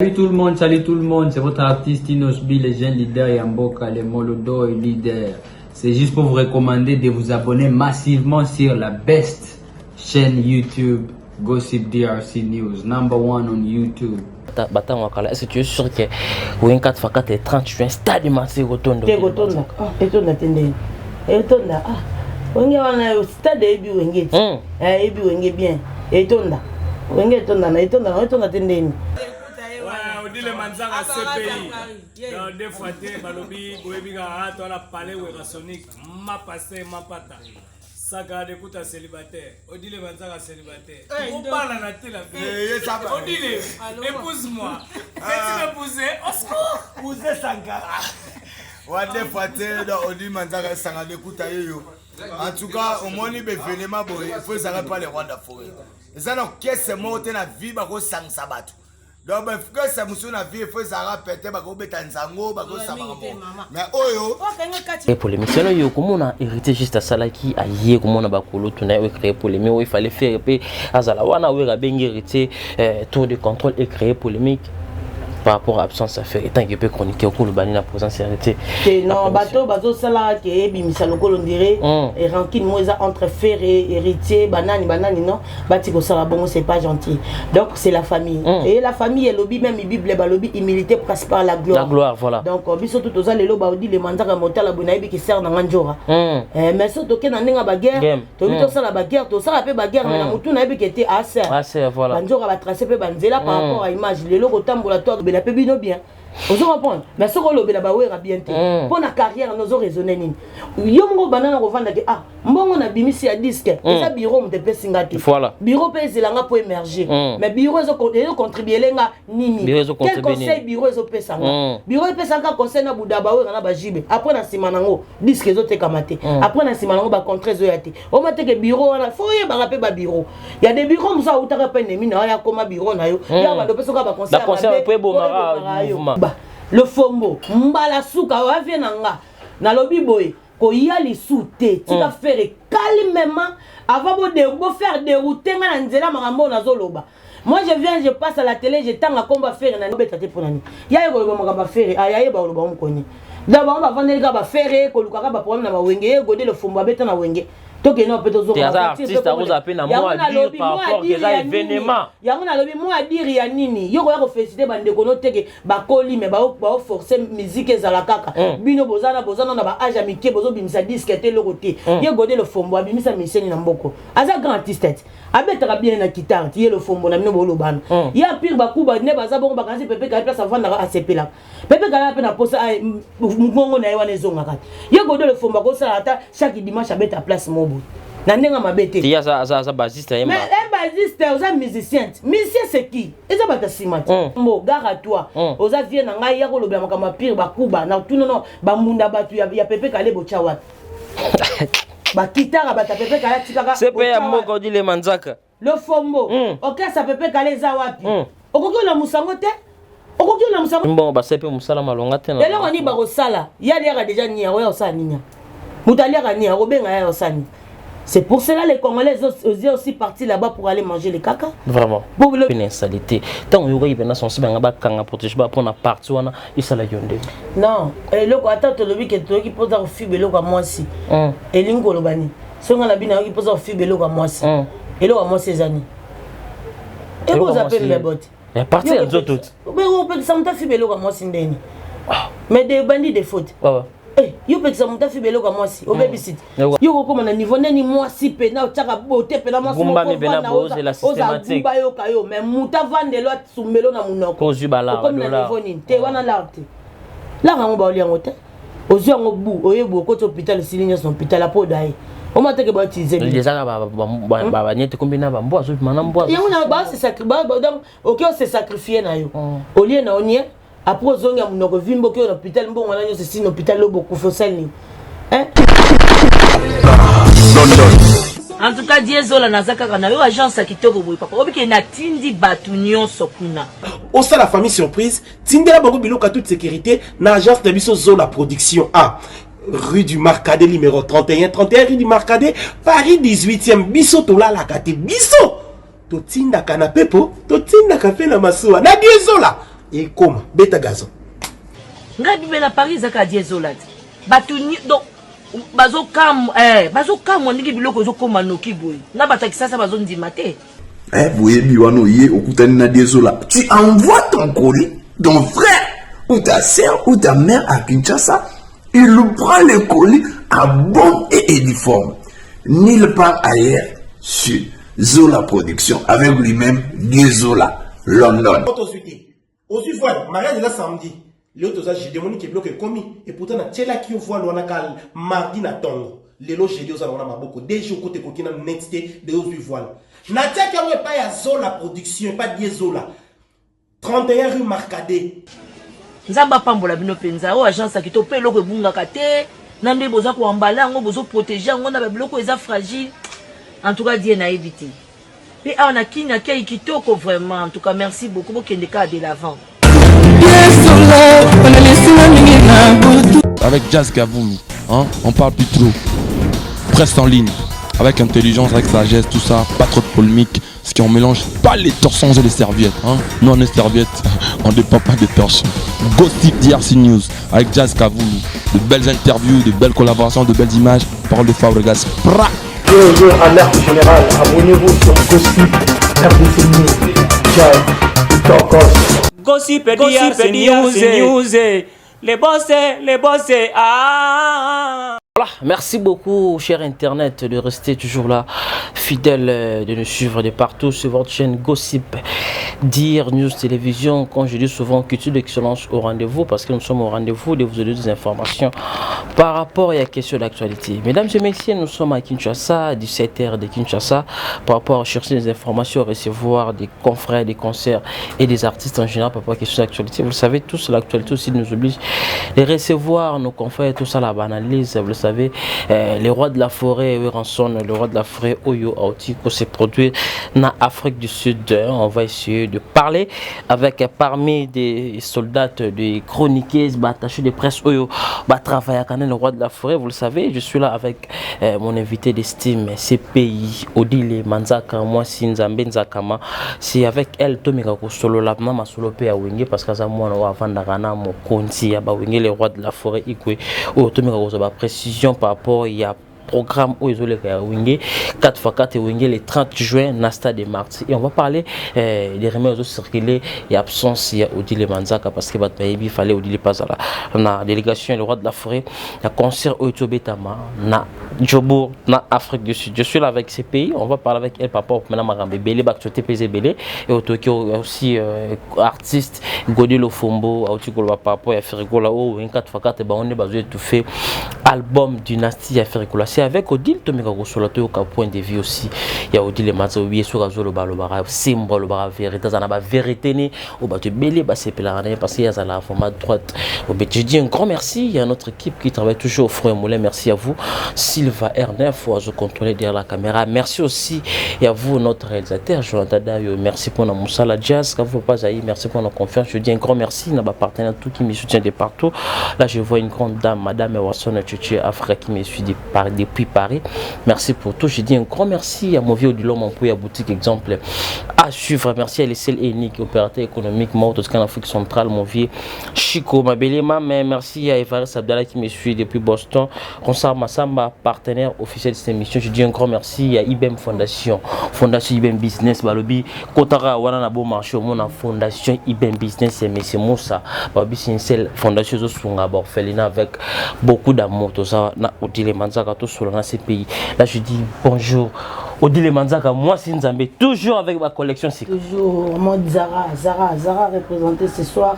Salut tout le monde, c'est votre artiste Inosbi, les jeunes leaders Yamboka, les Molodo et leaders. C'est juste pour vous recommander de vous abonner massivement sur la best chaîne YouTube, Gossip DRC News, #1 on YouTube. Est-ce que tu es sûr que vous avez 4x4 et 30 juin, stade de Massé Rotondo? C'est Rotondo. Rotondo, attendez. Rotondo, on est en stade de Ebi Wenge. Ebi Wenge bien. Rotondo. Wenge Rotondo, attendez. On dit le manzanga CPI. Dans deux fois, balobi, boebiga, toi la palais ou rasonique, ma passé, ma pata. Saga de kuta célibataire. On dit le manzanga célibataire. On parle à la télé. On dit les, épouse-moi. Fais-tu m'épouser? Au secours! Pousser Sankara. Ouais, deux fois, on dit manzanga sanga de kuta yo. En tout cas, au moins, il faut savoir pas les rois de la forêt. Et ça, donc, qu'est-ce que c'est la vie, bah, go sang sabat. Donc, que c'est monsieur la vie, il faut savoir péter, bah, go betanzango, bah, go savoir. Mais, oh yo. Et pour l'émission, comment on a hérité juste à ça là qui a hier, comment on a bakolo, tout n'a créé polémique, il fallait faire, et Azalawana, où il a bien hérité, tour de contrôle et créer polémique. Par rapport à l'absence à faire, étant qu'il peut chroniquer au cours de la présence hérité. Non, bateau, ça qui est bimisa on dirait, et rancune, moi, entre frères et héritiers, banane, non, batiko ça bon, c'est pas gentil. Donc, c'est la famille. Et la famille, elle lobby, même, il lobby, il militait presque par la gloire. La gloire, voilà. Donc, biso tout aux allées, les mandats à monter la bonaïbi qui sert dans l'anjora. Mais surtout, qu'il y a une bagarre, tout ça, la bagarre, tout ça, la bagarre, mais la mouton n'a qui était assez. Assez, voilà. L'anjora va tracer, par rapport à l'image, les logos tambulatoire, la pébino bien. Vous comprenez? Mais ce qu'on lobby là-bas, ouais, bien. Pour la carrière, nous avons raisonné. Yongo banana revendre que bon on a bimisi à disque. Et ça bureau me dépêche singati. Voilà. Bureau pèse là pour émerger. Mais bureau ils ont contribué là nini. Quel conseil bureau ils ont pèse ça? Bureau pèse ça conseil na budaba ouais na bajibe. Après na simanango disque ils ont te kamate. Après na simanango ba contre zo yate. On m'a dit que bureau on a faut y ba rappeler ba bureau. Il y a des bureaux où ça utaka pas nemi na ya comme bureau na yo. Ya ba dopé soka ba conseil. La conseil peut bomara mouvement. Le fombo mbala suka wa vienanga na lobi boy ko yali soute tu vas faire calmement avant de faire dérouter na nzela makambo na zoloba. Moi je viens, je passe à la télé, je tanga combat faire na beta te ponani ya ko loba makamba faire ayaye ba loba mukoni d'abord on va vendre ga ba faire ko lukaka ba problème na ba wenge godé le fombo beta na wenge. Donc il y a un peu de choses. Artiste à vous appeler à moi à dire par rapport à l'événement. Il y a un lobby moi à dire ya nini. Yo ko féliciter bande ko noté que ba koli mais ba forcer musique ezala kaka. Bino bozana na ba age amitié bozo bimisa disque te le côté. Yo godé le fombo bimisa miseni na mboko. Aza grand artiste. Abetaka bien na guitare, tie le fombo na bino bolo bana. Ya pire ba kuba ne baza bongo ba kanzi pepe ka place avant na ACP là. Pepe ka pe na posa ngongo na yewana ezonga kati. Yo godé le fombo ko sala ata chaque dimanche abeta place mo. Nandenga mabete. Il y a ça bassiste. Mais un bassiste, aux a musicien. Musicien c'est qui? Ils ont pas simati. Mo gare à toi. Aux a vient nga ya ko lobela makama pire ba kuba na tout non ba munda batu ya pepe kale bochawa. Ba kitara ba pepe kale tikaka. C'est pas moko dit les manzaka. Le fombo. OK ça pepe kale za wapi? Okoki la musango te? Okoki la musango. Bon ba sepe musala malonga te na. Lelo oni ba ko sala. Ya lera déjà nia oya osala ninya. Mutalia nia robenga ya osani. C'est pour cela que les Congolais ont aussi parti là-bas pour aller manger les caca. Vraiment. Pour une installité. Tant que vous avez une sensible à protéger pour la partie, il s'est la yonde. Non. Et le quoi attends le week-end qui pose un fibre le quoi moi aussi. Et l'ingo le bani. Si on a bien qui pose un fibre le quoi moi aussi. Et le quoi moi ces années. Et vous appelez les bottes. Et parti à tout. Mais on peut que ça me tape fibre le quoi moi c'est mais des bandits de faute. Yo pe example ta fibelo ka mwasi o babysit yo ko koma na niveau neni mwasi pe na otaka bote pe na mwasi mo ko na systématique ba yo kayo mais muta vandelo sumbelo na munoko ko zubala ko na niveau ni te wana l'arte la nga mo ba oli ngote ozu ngo bu oyebu ko to hôpital silinya son hôpital apo dai o mate ke ba utiliser les aka ba nyete kombina ba mbo azu mana mbo azu yango na ba se sacrifier donc OK on se sacrifier na yo au lieu na onie. Après, on a un vimbo qui est l'hôpital, on a un hôpital beaucoup fossile. Hein? En tout cas, Diezola Nazaka kana yo agence qui te bobo papa. Obi na tindi batunion sokuna. Au sein la famille surprise, tindela bango biloka toute sécurité na agence de biso Zola Production A. Rue du Marcadet numéro 31 rue du Marcadet, Paris 18e biso tola la kate biso. To tinda kana pepo, to tinda ka fe na masuwa. Na Diezola et comment beta gazon ngai bibe na Paris zaka diesolat batuni donc bazo kam ndiki biloko zo koma noki boy na batakisa sa bazo ndima te boye biwano ye okutani na diesola tu envoies ton colis ton frère ou ta sœur ou ta mère à Kinshasa il prend le colis à bon et uniforme nulle part ailleurs sur Zola Production avec lui-même Diesola London. Aussi voilà, mariage là samedi. L'autre j'ai demandé qu'il bloque commis et pourtant na tela qui voit l'on a cal mardi na tongo. Les loges j'ai dit aux on a beaucoup déjà côté kokina nexté de aussi voilà. Na tia qui a pas ya Zola Production pas Diesola. 31 rue Marcadet. Nzamba pambola bino penza o agence a kito pe loko bunga kate nande boza ko embala ngo bozo protéger ngo na ba biloko eza fragile. En tout cas, Dieu n'a évité. Et on a qui n'a qu'à kitoko vraiment. En tout cas, merci beaucoup pour qu'il y ait de l'avant. Avec Jazz Gavoulou, hein, on parle plus trop. Presse en ligne, avec intelligence, avec sagesse, tout ça, pas trop de polémique. Ce qui on mélange pas les torsons et les serviettes. Hein. Nous on est serviettes, on ne dépend pas des torsons. Gossip DRC News avec Jazz Gavoulou. De belles interviews, de belles collaborations, de belles images. Parole de Fabregas. Bonjour, alerte générale, abonnez-vous sur Gossip RDC News. Ciao, Gossip DRC News. Les boss, ah. Voilà, merci beaucoup, cher Internet, de rester toujours là, fidèle, de nous suivre de partout sur votre chaîne Gossip Dire News Télévision. Comme je dis souvent, culture d'excellence au rendez-vous, parce que nous sommes au rendez-vous de vous donner des informations par rapport à la question d'actualité. Mesdames et messieurs, nous sommes à Kinshasa, 17h de Kinshasa, par rapport à chercher des informations, recevoir des confrères, des concerts et des artistes en général par rapport à la question d'actualité. Vous le savez tous, l'actualité aussi nous oblige de recevoir nos confrères, tout ça, la banalise, vous le savez. Les rois de la forêt, Ranson, le roi de la forêt, Oyo Aotiko, s'est produit en Afrique du Sud. On va essayer de parler avec parmi des soldats, des chroniqueuses, attachés de presse, Oyo, travailler avec le roi de la forêt. Vous le savez, je suis là avec mon invité d'estime, CPI, Odile Manzaka, moi, Sinzambe Nzakama. C'est avec elle, Tomika Solo, la maman Solo Pe Awenge, parce que ça, moi, avant d'arana, mon konti, Abawenge, le roi de la forêt, Ikwe, Oyo Tomika précision par rapport il y a programme où ils ont les 4x4 et Wingé le 30 juin Nasta de Marty et on va parler des remèdes circulés et absence il y a Odile Manzaka parce que il fallait Odile pas là la délégation le roi de la forêt la concert au Betama na Djobour na Afrique du Sud. Je suis là avec ces pays, on va parler avec elle par rapport à Marambe Belé Bakchote PZ Belé et au Tokyo aussi artiste Godelo Fombo Autiko par rapport à Ferrigola ou 4x4 on est basé tout fait album Dynastie à Ferrigola. C'est avec Odile Tomika Gosolato au point de vue aussi. Il y a Odile Mazaoui sur Azolo Balobara, Simba le bara vérité, ça n'a pas vérité ni au batu belé, c'est pélarné parce qu'il y a la format droite. Je dis un grand merci. Il y a notre équipe qui travaille toujours au Front et Moulin. Merci à vous, Sylva R9, pour se contrôler derrière la caméra. Merci aussi et à vous, notre réalisateur, Jonathan Dayo. Merci pour notre Moussala Jazz, quand vous pas aïe. Merci pour notre confiance. Je dis un grand merci. N'a pas partenaire tout qui me soutient de partout. Là, je vois une grande dame, Madame Ewasson Tchétché Afra qui me suit depuis Paris. Merci pour tout. Je dis un grand merci à mon vieux Odilo Mampouya boutique exemple à suivre. Merci à l'ESL Unique, opérateur économique mort en Afrique centrale, mon vieux Chico Mabelema. Mais merci à Evaris Abdallah qui me suit depuis Boston. Ronsar Massamba, partenaire officiel de cette émission. Je dis un grand merci à IBM Fondation, Fondation IBM Business, Balobi, Kotara, Wana Bo Marché, au monde Fondation IBM Business, et M. Moussa, Babi Sincel, Fondation Zosunga, Borfelina, avec beaucoup d'amour, tout ça, Odile Manzaka, tout sur dans ces pays. Là, je dis bonjour. Odile Manzaka, moi c'est Nzambe, toujours avec ma collection. Toujours en mode Zara représenté ce soir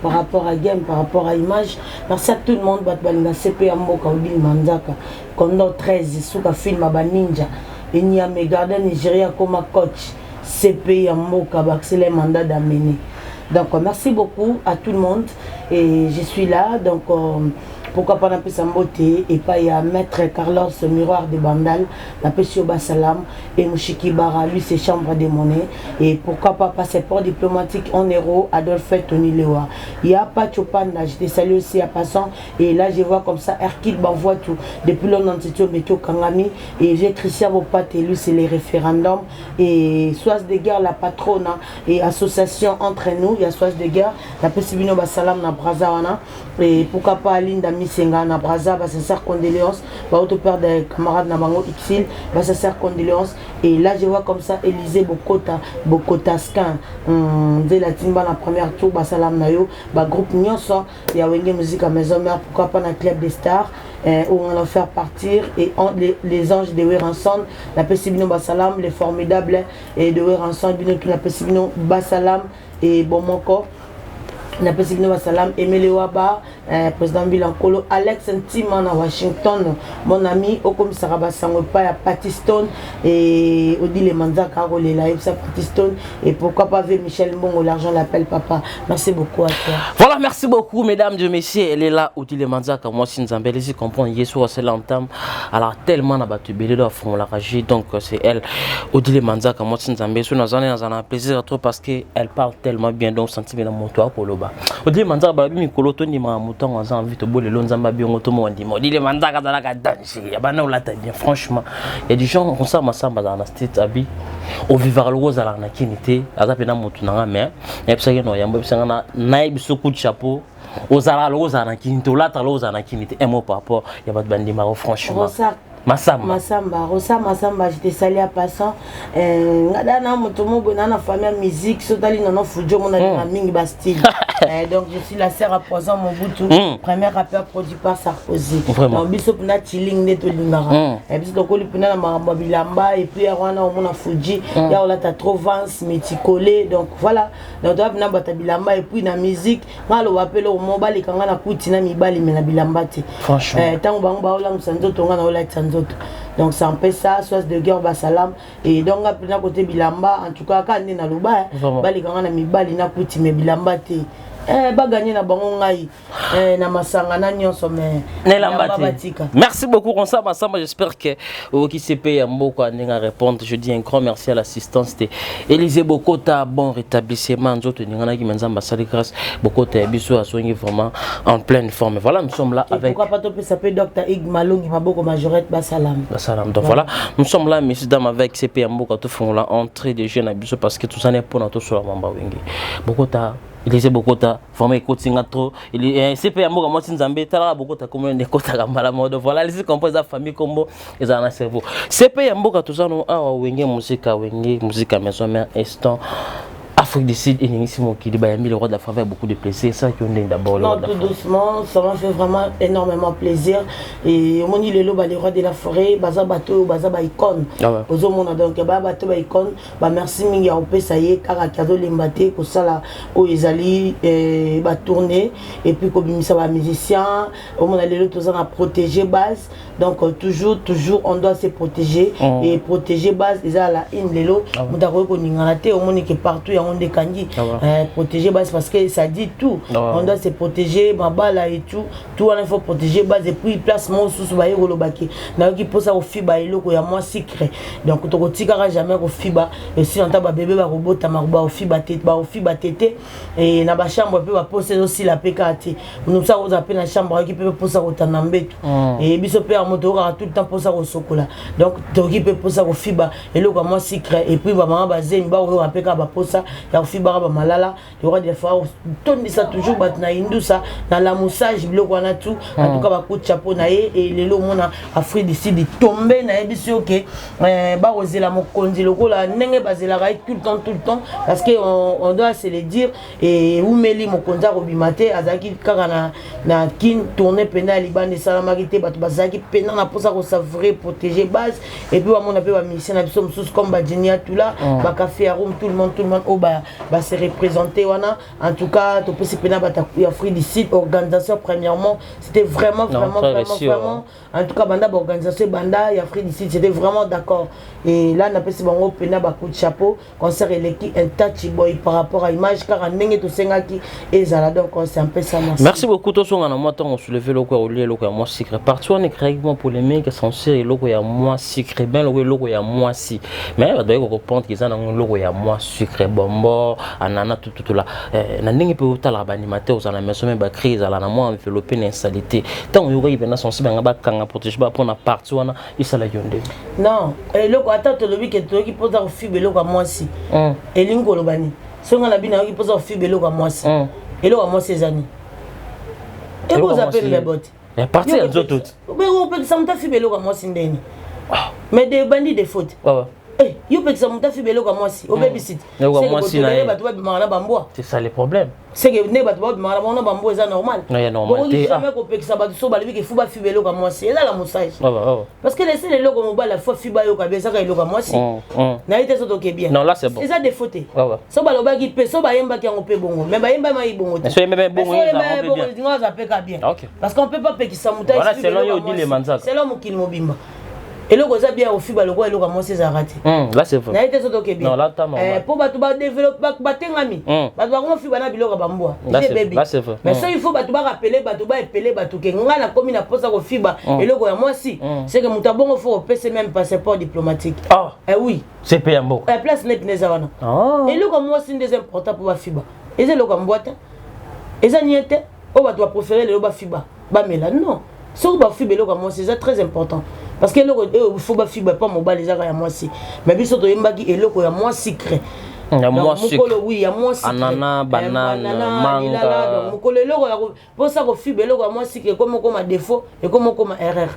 par rapport à Game, par rapport à Image. Merci à tout le monde, Batbalina CP Amboka, Odile Manzaka, Condor 13, Souka Film, Aba Ninja, et Niamey Garden Nigeria comme coach, CP Amboka, c'est le mandat d'amener. Donc merci beaucoup à tout le monde et je suis là. Donc pourquoi pas na pesa mbote et pas ya maître Carlos Miroir de Bandal na pesa Basalam et Mouchiki Bara lui c'est chambre des monnaies et pourquoi pas passeport diplomatique en euros Adolphe Tony Lewa. Il y a pas Chopanda, je te salue aussi à passant et là je vois comme ça Erkid m'envoie tout depuis l'entité Metio Kangami et j'ai Christian Bopat et lui c'est les référendums et Soise de guerre la patronne et association entre nous il y a Soise de guerre la Pesibino Basalam na Brazawana et pourquoi pas Linda Misenga na Braza va se faire condoléances va auto père des camarades na bango Xil va se faire condoléances et là je vois comme ça Élisée Bokotaskin dès la timba la première tour Basalam na yo ba groupe Nyonso il y a Wenge musique à maison mère pourquoi pas na club des stars où on va faire partir et les anges de Weranson la Pesibino Basalam les formidables et de Weranson bino tout la Pesibino Basalam et Bomoko na Pesibino Basalam Emile Waba président Bilankolo Alex Ntima na Washington mon ami au commissariat Basango pa ya Patiston et Odile Manzaka rolé la FSA Patiston et pourquoi pas ver Michel Mbongo l'argent l'appelle papa. Merci beaucoup à toi. Voilà, merci beaucoup mesdames et messieurs, elle est là Odile Manzaka moi si Nzambé les comprendre Yesu c'est l'entame alors tellement na batu belé do fond la rage donc c'est elle Odile Manzaka moi si Nzambé so na un plaisir trop parce que elle parle tellement bien donc sentiment dans mon toit pour le bas. Odile Manzaka ba mi koloto ni ma on a envie de boire le Nzamba bien tout le monde dit Odile Manzaka dans la danger ya bana la bien franchement il y a des gens comme ça masamba dans la state abi au vivre le rose à la nakinité azapena mutu na mais et puis ça y no yambo puis ça na naib coup de chapeau aux ala le rose à la nakinité la ta rose à la nakinité un mot par rapport il y a pas de bandi maro franchement Masamba, je te salue à passant. Ngadana motomo bonana famille musique, sotali nono fujo mon na mingi bastille. Donc je suis la sœur à présent mon boutou, premier rappeur produit par Sarkozy. Donc biso puna chilling neto lingara. Et biso ko lipuna na maramba bilamba et puis wana o mona fuji, ya ola ta trop vance méticolé. Donc voilà, donc doit na bata bilamba et puis na musique, ngalo wapelo o mobali kanga na kuti na mibali mena bilamba te. Franchement. Tant ba ba ola msanzo tonga na ola tsanzo. Donc c'est un peu ça, soit de guerre Basalam et donc à plein côté Bilamba en tout cas quand on est dans le bas, bali quand on a mis bali na kuti mais Bilamba te ba gagner na bango ngai na masanga na nyonso mais merci beaucoup Ronsa Massamba j'espère que qui se paye mboko andinga répondre je dis un grand merci à l'assistance de Élisée Bokota bon rétablissement nzoto ningana ki Nzamba sali grâce Bokota biso a soigné vraiment en pleine forme voilà nous sommes là avec pourquoi pas topé s'appelle Dr Ig Malongi maboko majorette Basalam donc voilà nous sommes là messieurs dames avec CP mboko to font la entrée des jeunes biso parce que tout ça n'est pas na to sur la mamba wengi Bokota Élisée Bokota forme écoutinga trop il CP Mboka moi Nzambe tala Bokota comme on écoute à mala mode voilà les compose la famille combo ils en a cerveau CP Mboka tout ça nous a wenge musique maison mère instant Afrique du Sud et Nissimo qui dit le roi de la faveur beaucoup de plaisir ça qui on est d'abord non tout doucement ça m'a fait vraiment énormément plaisir et mon île le roi de la forêt baza bateau baza ba icône aux hommes donc ba bateau ba icône ba merci mingi on peut ça y est car cadeau limbaté pour ça là au ezali ba tourner et puis comme ça va musicien au monde aller tout ça à protéger base donc toujours on doit se protéger et protéger base déjà la in lelo mudako ko ningala au monde qui partout on des candis protéger base parce que ça dit tout on doit se protéger mabala et tout il faut protéger base et puis place mon sous ba yolo baki na qui pour ça au fiba eloko ya moi secret donc to kotikara jamais au fiba et si on taba bébé ba robota marba au fiba tete et na ba chambre peut ba poser aussi la PKT nous ça vous appelle la chambre qui peut poser au tanambeto et biso père moto tout le temps poser au sokola donc to qui peut poser au fiba eloko moi secret et puis ba maman ba zen ba au PK ba poser ya fiba ba malala le roi des fois tondi ça toujours bat na hindu ça dans la moussage biloko wana tout en tout cas ba coup de chapeau na et lelo mona Afrique du Sud tomber na biso que ba ozela mokonzi lokola ndenge bazela ka tout le temps parce que on doit se le dire et umeli mokonza robimate azaki kaka na kin tourner pénal libane salamarité bat bazaki pénal na posa ko savourer protéger base et puis on a pe ba mission na biso msus comme ba genia tout là ba café à room tout le monde au se représenter en tout cas tu peux se pena Afrique du Sud organisation premièrement c'était vraiment en tout cas banda organisation banda Afrique du Sud c'était vraiment d'accord et là na pesi bango pena ba coup de chapeau concert eleki un touch boy par rapport à image car ndenge to sengaki ezala donc c'est un peu ça. Merci beaucoup to songa na moi tant on soulever le quoi le quoi moi secret partout on est régulièrement polémique censé le quoi moi secret ben le quoi ya moi si mais va doit comprendre qu'ils ont le quoi ya moi secret bombo anana tout là na ndenge peut tala ba animateur aux na maison ba crise ala na moi envelopper l'insalité tant on y va sensible nga ba kanga protéger ba pour na partout on il ça la yonde non le quoi attends le week to qui pose au fibre le quoi moi si et lingo lo bani songa la bina qui pose au fibre le quoi moi si et le quoi moi ces années et vous appelez les bottes et parti les autres mais on peut ça me fibre le quoi moi si ndeni mais des bandits de faute eh yo peut ça me fibre le quoi moi si au babysit c'est ça le problème c'est que ne bato ba marabona bambo eza normal non normal te jamais ko pekisa bato so balibi ke fuba fibe loka mwasi eza la message parce que laisser les loko mobala fois fiba yo kabeza ka loka mwasi na ite so to ke bien non là c'est bon eza des fautes so baloba ki pe so ba yemba ki ngo pe bongo mais ba yemba mai bongo te so yemba bongo ça peut bien parce qu'on peut pas pekisa mutai voilà c'est là yo dit les manzaka c'est là mokili mobimba et le goza bien au fiba le quoi le comment c'est arrêté là c'est vrai na ite so to ke bien non là t'as pour bato ba développer ba tengami bato ba ko fiba na biloko bamboa là c'est vrai mais ça il faut bato ba rappeler bato ba appeler bato ke nga na komi na posa ko fiba et le goya moi si c'est que mutabongo faut passer même passeport diplomatique oui c'est payant bon place net nezawana et le goya moi c'est des important pour ba fiba et c'est le goya mboata et ça niente o bato ba préférer le ba fiba ba mela non so ba fiba le goya moi c'est très important parce que il faut pas fiber pas mobile les ya moi si mais biso to yembaki eloko ya moi secret ya moi secret oui ya moi secret anana banane manga mukolo eloko ya pour ça ko fiber eloko ya moi secret comme défaut et comme erreur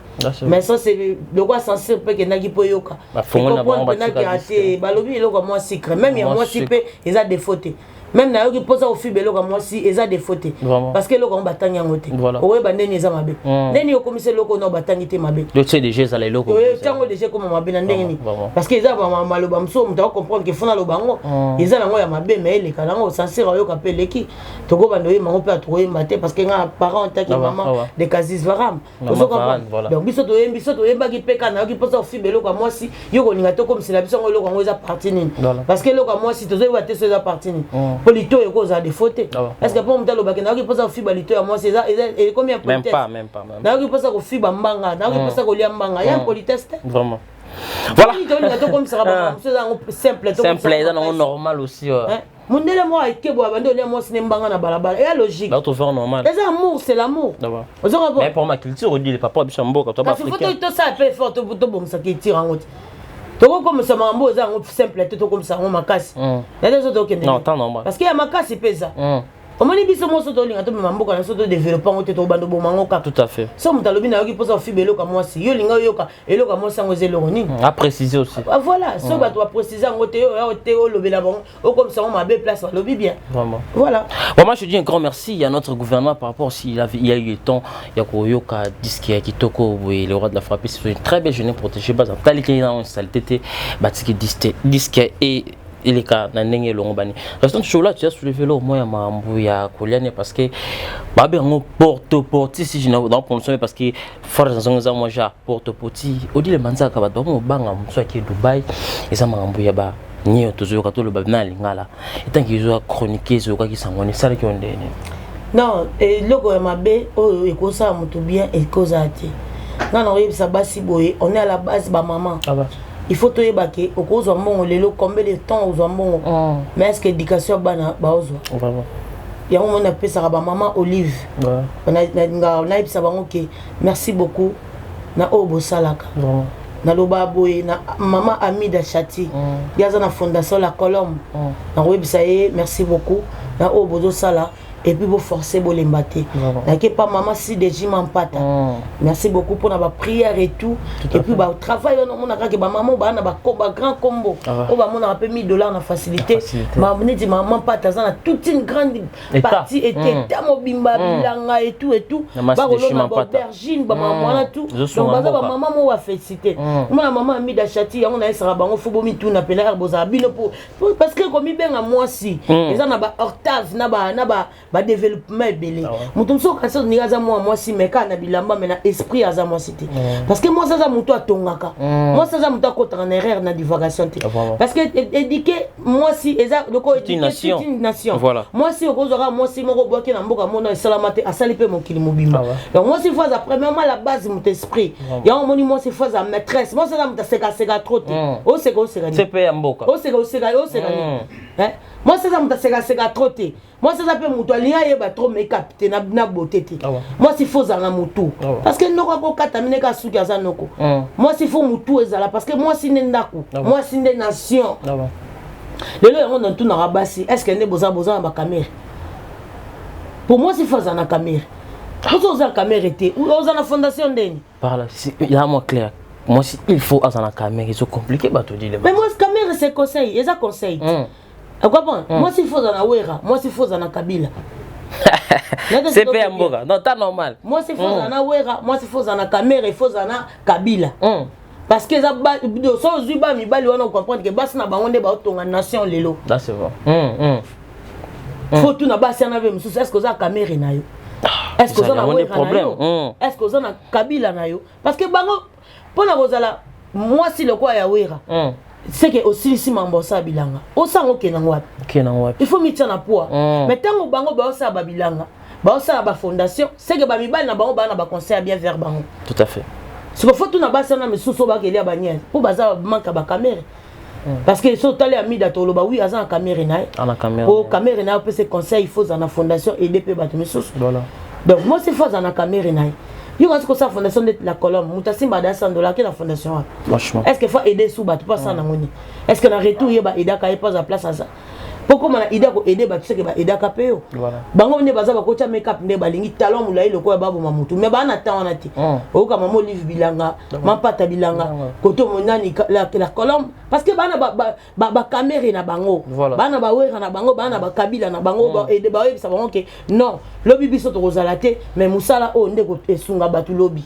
mais ça c'est le quoi censé peut que naki po yoka fonga ba naki balobi eloko ya moi secret même ya moi secret ils a défaut même na yo qui pose au fibre eloko moi si eza des fautes parce que eloko on batangi yango te owe bandeni eza mabe ndeni yo commissaire eloko no batangi te mabe le tse déjà za eloko tango déjà comme mabe na ndenge ni parce que eza ba maloba mso mta comprendre que fona lobango eza nango ya mabe mais ele kalango censé yo ka peleki toko bando ye mango pe atro yemba te parce que nga parent ta ki maman de Kazis Varam donc biso to yemba ki peka na yo qui pose au fibre eloko moi si yo ko ninga to comme c'est la biso eloko ngo eza parti nini parce que eloko moi si tozo yo te so eza parti nini polito et cause à des fautes est-ce que pour me talo bakena qui pose au fibre lito ya moi c'est ça et combien politesse même pas na qui pose au fibre mbanga na qui pose au lia mbanga ya politesse vraiment voilà comme ça simple c'est normal aussi Mondele moi ke bo abando le moi mbanga na balabala et logique là tout faire normal les amour c'est l'amour mais pour ma culture on dit les papas biso mboka toi pas africain to ça peut fort to bon ça qui tire en route toko comme ça mambo eza simple to comme ça on makasi na les autres ok non tant normal parce que ya makasi pesa omoni biso moso to linga to mambo na so to développer ngote to bando bomango ka tout à fait so mutalobi na yoki posa fibe eloko moi si yo linga yoka eloko moi sango zelo nini à préciser aussi voilà so ba to préciser ngote yo te o lobela bon o comme ça on m'a bien place lobi bien vraiment voilà moi je dis un grand merci à notre gouvernement par rapport il y a eu le temps ya ko yoka disque ya kitoko oui le roi de la frappe c'est une très belle jeune protégée bas taliki na on saleté batiki disque et il est cas na ndenge longo bani restant chola tu as soulevé le moi ya mambu ya koliane parce que babe ngo porte si je n'ai dans promotion parce que force dans ça moi ja porte poti odi le manzaka ba do mo banga mso ki Dubai eza mambu ya ba nyo tozo ka to le ba na lingala etant ki zo chroniquer zo ka ki sangoni sala ki ondene non et logo ya mabe o e ko sa mutu bien e ko za te non non yebisa basi boye on est à la base ba maman il faut te yebake okozwa mbongo lelo combien de temps ozwa mbongo mais est-ce que éducation bana ba ozwa vraiment ya on a pesa ba maman Olive na yebisa bango ke merci beaucoup na obo salaka na loba boye na maman Amida Chati yaza na fondation la Colombe na yebisa ye merci beaucoup na obo do sala et puis vous forcez vous les battre. N'aké pas maman si déjà m'empata. Merci beaucoup pour la prière et tout. Et puis bah travail on a que maman ba na ba grand combo. On va mon a peu $1000 na facilité. Maman dit maman pata ça toute une grande partie était tamo bimba bilanga et tout. Ba rolona ba aubergine ba maman na tout. Donc ba maman mo va féliciter. Moi maman mi da chati on a sera bango fubo mi tout na pena boza bino parce que comme ben à moi si. Ils en a ba octave na ba développement belé mutu so ka so nigaza moi si meka na bilamba mais na esprit aza moi cité parce que moi ça mutu atongaka moi ça mutu akota en erreur na divagation parce que éduquer moi si eza loko éduquer une nation moi si okozora moi si moko boki na mboka mona salamate asali pe mokili mobimba donc moi si phase premièrement la base mutu esprit ya on moni moi si phase maîtresse moi ça mutu seka trop o seka c'est pe ya mboka o seka hein moi ça mutu seka trop te moi ça s'appelle mutu alia yeba trop make-up te na beauté te moi si faut zanga mutu parce que noko ko katamine ka suki aza noko moi si faut mutu ezala parce que moi si ndako moi si des nations lelo yango dans tout na rabasi est-ce que ne boza na ba caméra pour moi si faut zanga caméra vous avez caméra était ou vous na fondation ndeni par là il y a moi clair moi si il faut azana caméra c'est compliqué ba to dire mais moi caméra c'est conseil et ça conseil. Moi si faut en Wera, moi si faut en Kabila. C'est pas mboga, non t'as normal. Moi si faut en Wera, moi si faut en Caméra, il faut en Kabila. Parce que ça so zuba mi bali on comprendre que bas na bango ba otonga nation lelo. Là c'est bon. Faut tout na bas na ve musu est-ce que ça Caméra na yo? Est-ce que ça na Wera problème? Est-ce que ça na Kabila na yo? Parce que bango pour la Rosala, moi si le quoi ya Wera. C'est que aussi si mambosa bilanga osango kenangwa il faut mettre na poids mais tango bango ba osa ba bilanga ba osa ba fondation c'est que ba mibali na bango ba na ba conseil bien vers bango tout à fait c'est que faut tout na ba sana misuso ba kelia ba nyel pour baza manka ba caméra parce que so tali amida tolo ba oui azan caméra na ana caméra o caméra na peut se conseil il faut na fondation aider pe ba misuso voilà donc moi c'est faut na caméra na il y a que ça fondation de la colonne mutasimba da $100 qui la fondation franchement est-ce qu'il faut aider sous bat pas ça na ngoni est-ce que na retour il ba aider ka pas à place à ça pourquoi on a aider ko aider ba tu sais que ba aider ka peo bango ne baza ba ko cha make up ne ba lingi talon mulai le ko ba bo mamutu mais ba na temps on a ti o ka mamo live bilanga mampata bilanga koto monani la colonne parce que ba na ba caméra na bango ba na ba wera na bango ba na ba kabila na bango ba aider ba ça va que non lobi biso to rozalate mais musala o ndeko esunga batu lobi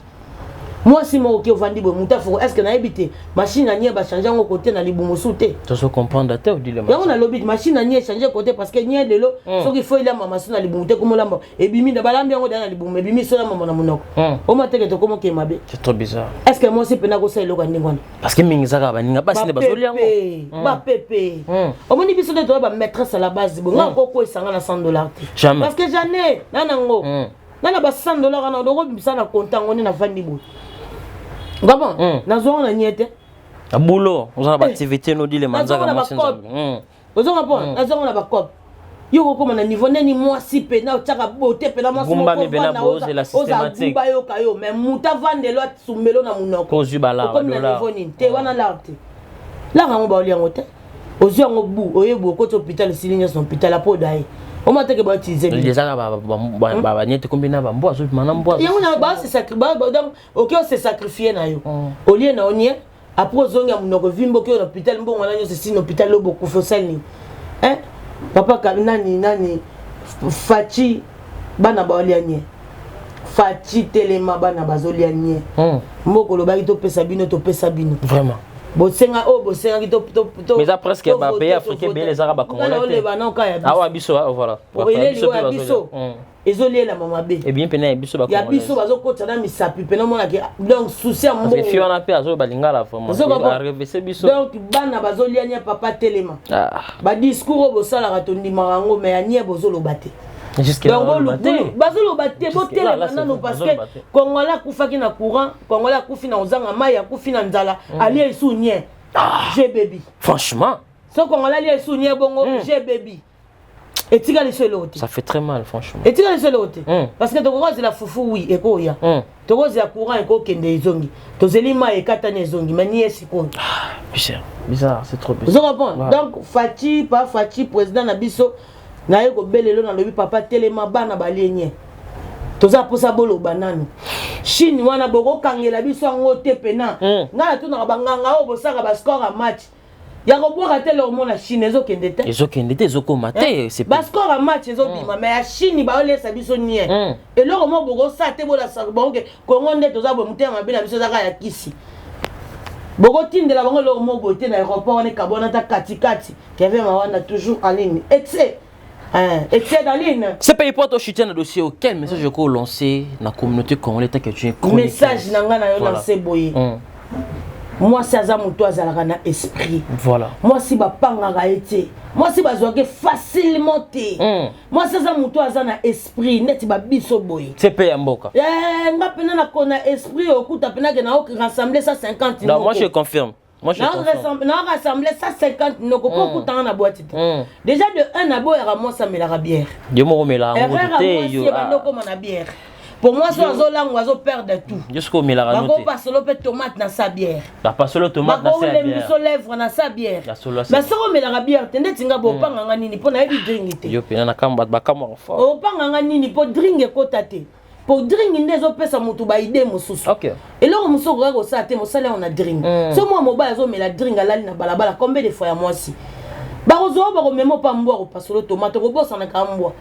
moi si moi ok vandi bo muta fo est-ce que na habité machine a nie ba changer en côté na libumo souté tu se comprendre tête dit le ya on a lobby machine a nie changer côté parce que nie de lo so qu'il faut il a mama na libumo te comme lamba et bimi na balambi ngo dans libumo bimi so na mama na monoko o mateke to comment ke mabe c'est trop bizarre est-ce que moi si pena ko sai lo ka ndingwana parce que mingi zaka ba ninga basi ne ba zoli yango ba pepe o moni biso de to ba maîtresse à la base bo ngako ko isanga na $100 jamais parce que jamais nanango nana ba $100 na do bimisa na compte ngoni na vandi bo Gabon, nazo na niete. A boulot, on a activité nous dit les manzaka machine. Ozo ngapon, nazo na ba cop. Yo ko na niveau neni moi si pe na tshaka bote pe na moi so ko ba na boze la systématique. Oza yo kayo mais muta vande lo sumbelo na munoko. Ko zubala ko na niveau ni te wana larte. La rango ba oliango te. Ozo ngo bu oyebu ko to hôpital silinya son hôpital la po dai. On m'a dit que bah utiliser les gens bah n'y était combien d'avant bois sur maintenant bois il y a une base c'est sacrifié donc ok on s'est sacrifié na yo au lieu na onye après zonga munoko vimbo que l'hôpital bon on a yo c'est hôpital lo beaucoup faut sel hein papa nani Fachi bana ba olianye Fachi telema bana bazolianye mboko lo ba to pesa bino vraiment bosenga ki to mais ça presque ba pays africain bien les arabes congolais ah ouais biso voilà biso ezoli la mama be et bien pena biso ba congolais ya biso bazo kota na misapi pena mona ki donc souci ambo parce que fi wana pe azo balinga la forme arrivé c'est biso donc bana bazolianya papa telema ba discours bosala ka tondima rango mais anie bozolo baté jusqu'à bazolo baté botela nano parce que congolais kufaki na courant congolais kufi na ozanga mai kufi na nzala ali esunye j'ai baby franchement so congolais ali esunye bongo j'ai baby et tika les selote ça fait très mal franchement et tika les selote parce que toko c'est la foufou oui eko ya toko ya courant eko kende ezongi tozeli mai ekata na ezongi mani esiko bizarre c'est trop bizarre donc Fachi président na biso naye kobelelo na lobi papa telema bana balenye toza posa bolo banano Chine wana boko kangela biso ngo te pena ngala tuna banganga o bosaka ba score match ya kobwaka te le mona Chine ezokende te ezokoma te c'est ba score match ezobima mais ya Chine ba olesa biso nie eloko mo boko sa te bola sa bonke Kongo nde toza bo mutema bila biso zaka ya kisi boko tindela bango lo mo bote na aéroport ne kabona ta katikati keve mawana toujours en ligne excès dans ligne c'est pas pour toi chuter dans dossier quel message je peux lancer dans la communauté congolaise que tu es message nanga na yo lancer boye moi si aza muto azalaka na esprit voilà moi si bapangaka ete moi si bazwake facilement te moi si aza muto aza na esprit neti babiso boye c'est pas ya mboka nga pena na kona esprit okuta pena ke na rassembler 150 non moi je confirme moi je confirme na rassembler 150 noko ko kutanga na boîte déjà de 1 na boyera moi ça me la bière yo mo mela ngo te yo bandoko na bière. Pour moi, ça oiseau perd de tout. Jusqu'au mélange. On passe le tomate dans sa bière. La passe le tomate dans sa bière. On lèvres dans sa bière. Mais ça on met la bière. T'es net inga bo panga nini pour na drink. Yo pe na kamba ba kama fort. O panga nini pour drink ko tate. Pour drink ndezo pesa mutu ba ide mususu. OK. Et là on muso ko sa te mo sala on a drink. So moi mo ba zo met la drink alali na balabala combien de fois ya moi si. Ba ozo ba ko memo pa mboa ko passe le tomate ko bossa na ka mboa.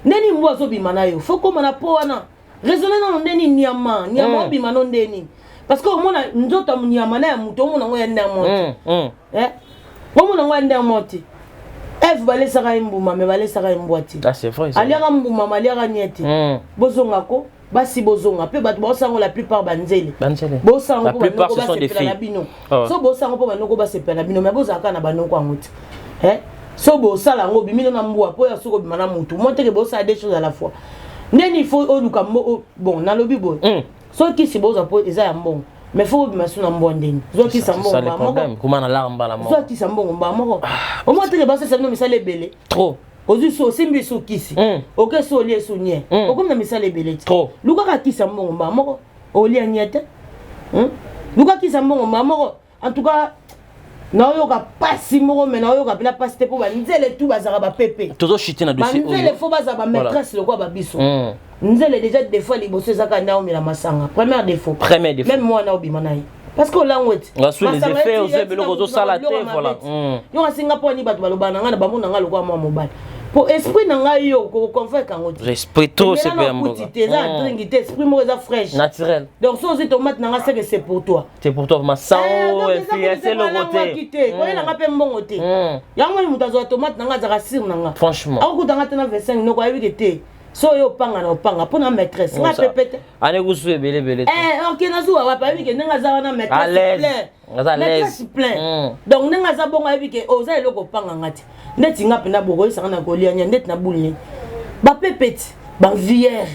Neni mboa zo bimana yo. Faut ko mana po wana. Raisonner dans ndeni nyama bima non ndeni parce que mona nzoto nyama na muto mona ngo yenda monte mona ngo yenda monte Eve balé saka imbuma me balé saka imbwati ah c'est vrai aliaka mbuma maliaka nieti bozonga ko basi bozonga pe bato bosango la plupart banzele bosango la plupart ce sont des filles so bosango po banoko basepela bino me bozaka na banoko angote so bosala ngo bimino na mbwa po ya soko bimana mutu monte ke bosala des choses à la fois. Neni faut oluka bon na lobi boy so ki si boza po eza ya mbongo mais faut bimasu na mbondeni so ki sa mbongo ba moko kuma na lamba la moko so ki sa mbongo ba moko o mo te ba sa no misale belé trop ozu so simbi so kisi o ke so lie so nye o comme na misale belé trop luka ka ki sa mbongo ba moko o lie nyete luka ki sa mbongo ba moko en tout cas na yoka pasi moko mais na yoka pina pasi te po ba nzele tout bazaka ba pepe toujours chuter na dossier nzele faut baza ba maîtresse le quoi ba biso nzele déjà des fois liboso ezaka na omela masanga premier défaut même moi na obima nayi parce que là on est sous les effets aux beloko zo sala te voilà yo nga Singapour ni bato baloba na nga na bamu na nga lokwa moi mobile pour esprit na nga yo ko convaincre kango esprit trop c'est bien mboka c'est ça drink esprit mo eza fraîche naturel donc so zi tomate na nga c'est pour toi ma sang et puis c'est le côté ko ela nga pe mbongo te yango ni mutazo tomate na nga za sir na nga franchement akutanga te na 25 noko ayebi te so yo panga na opanga pour na maîtresse nga pepete ane kusu belé OK na zuwa wa pa bike nga za wana maîtresse plein donc nga za bonga bike oza eloko panga ngati ndeti nga pena boko isa na kolia nya ndeti na bulni ba pepete ba vière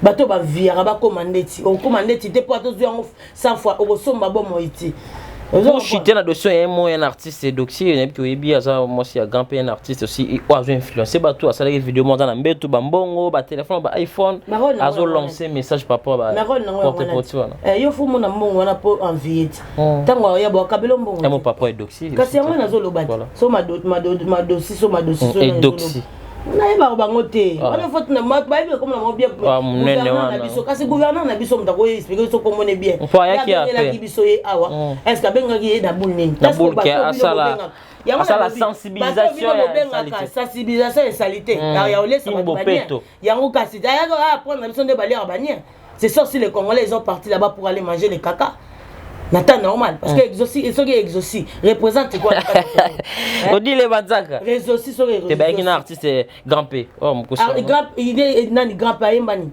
bato ba vière ba commandeti o commandeti te po to zuwa 100 fois o somba bo moiti. Pour chuter la dossier un artiste et dossier et puis bien ça moi aussi grand un artiste aussi et oiseau influencer bateau ça les vidéos montant en beto bambongo ba téléphone ba iPhone azo lancer message par rapport à porte-porte yo fu mon mbongo wana po envier tango ya bo kabelo mbongo mon papa et dossier kasi yango nazo lobati so ma dossier so et dossier naïba bango te on faut na ma ba comme la mo bien gouvernement na biso kasi gouvernement na biso mtako expliquer so komone bien la biso ye awa est-ce que benga ki na bulni na bulke asala la sensibilisation et salité ya olesa bania yango kasi ya prendre na biso de balière bania c'est ça si les Congolais ils ont parti là-bas pour aller manger les caca. Nata normal parce que exauci et ce qui exauci représente quoi on dit les Banzaka exauci so te ba un artiste grand P oh mon cousin grand il est nani grand P ayembani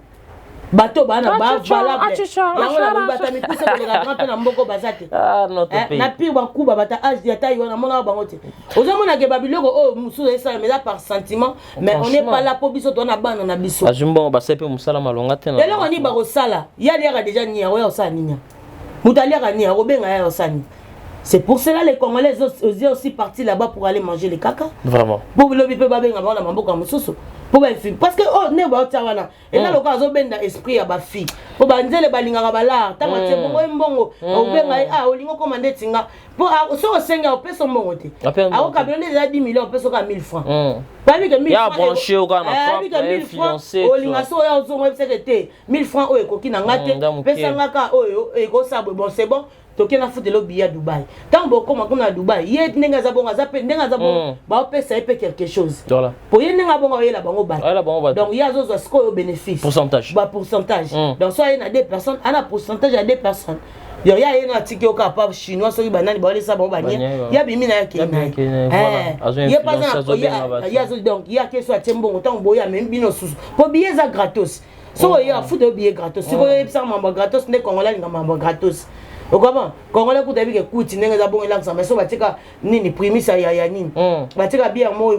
bato bana ba valable yango na bata mi pesa ko le grand P na mboko bazate notre pays na pire ba kuba bata âge ya taille wana mona bango te ozomona ke babiloko oh musu esa mais là par sentiment mais on n'est pas là pour biso to na bana na biso ajumbo ba sepe musala malonga te na lelo ni ba ko sala ya déjà ni ya oya osala ninya mutaliaka ni akobenga ya osani C'est pour cela les Congolais sont aussi partis là-bas pour aller manger les caca. Vraiment. Pour le bipé babé ngaba na mamboka mususu. Pour ba film parce que oh ne ba tawana. Et là l'occasion benda esprit ya ba fille. Pour ba nzele balinga ba la tanga te bongo mbongo. O benga olingo commander tinga. Pour so senga o peso mbongo te. A o kabelo déjà 10 millions peso ka 1000 francs. Pas vu que 1000 francs. Ya branché au kana propre influencé. Olinga so ya zo website te 1000 francs o ekoki na ngate. Pesa ngaka oyo eko sabo bon c'est bon. Toké na foute lobby à Dubaï. Tant beaucoup comme à Dubaï, yé n'enga zabonga zapé n'enga zabon, bah on ça peut quelque chose. Pour yé n'enga bonga yé la bango bat. Donc il y a d'autres ce qu'on bénéfice. Pourcentage. Bah pourcentage. Donc soit il y a des personnes, à la pourcentage il y a des personnes. Il y a un article capable chinois sur les bananes, bah les sabons bannier. Il y a bimina qui n'a. Il y a pas donc il y a que soit tiembon autant boya même bino sous. Pour billets à gratos. So il y a foute de billets gratos. Si vous avez ça membre gratos, n'est congolais membre gratos. Comment Congolais ku tabi ke kuti nenga za bongo laksa mais so batika nini prémisse ya nini batika bien mo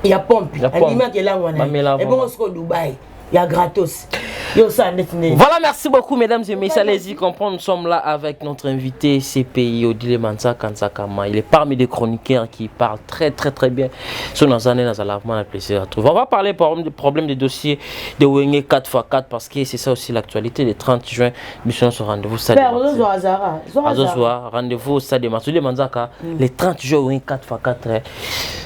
ya pompe aliment ke langwa na et bon au Dubaï il y a gratos. Voilà, merci beaucoup mesdames et messieurs, allez-y comprendre, nous sommes là avec notre invité CPI Odile Mansa Kansakama. Il est parmi les chroniqueurs qui parlent très bien sur nos années dans la plaisir à trouver. On va parler par exemple des problèmes des dossiers de Wenge 4x4 parce que c'est ça aussi l'actualité. Le 30 juin, nous sommes sur rendez-vous stade rendez-vous au stade de Mathieu de Manzaka le 30 juin Wenge 4x4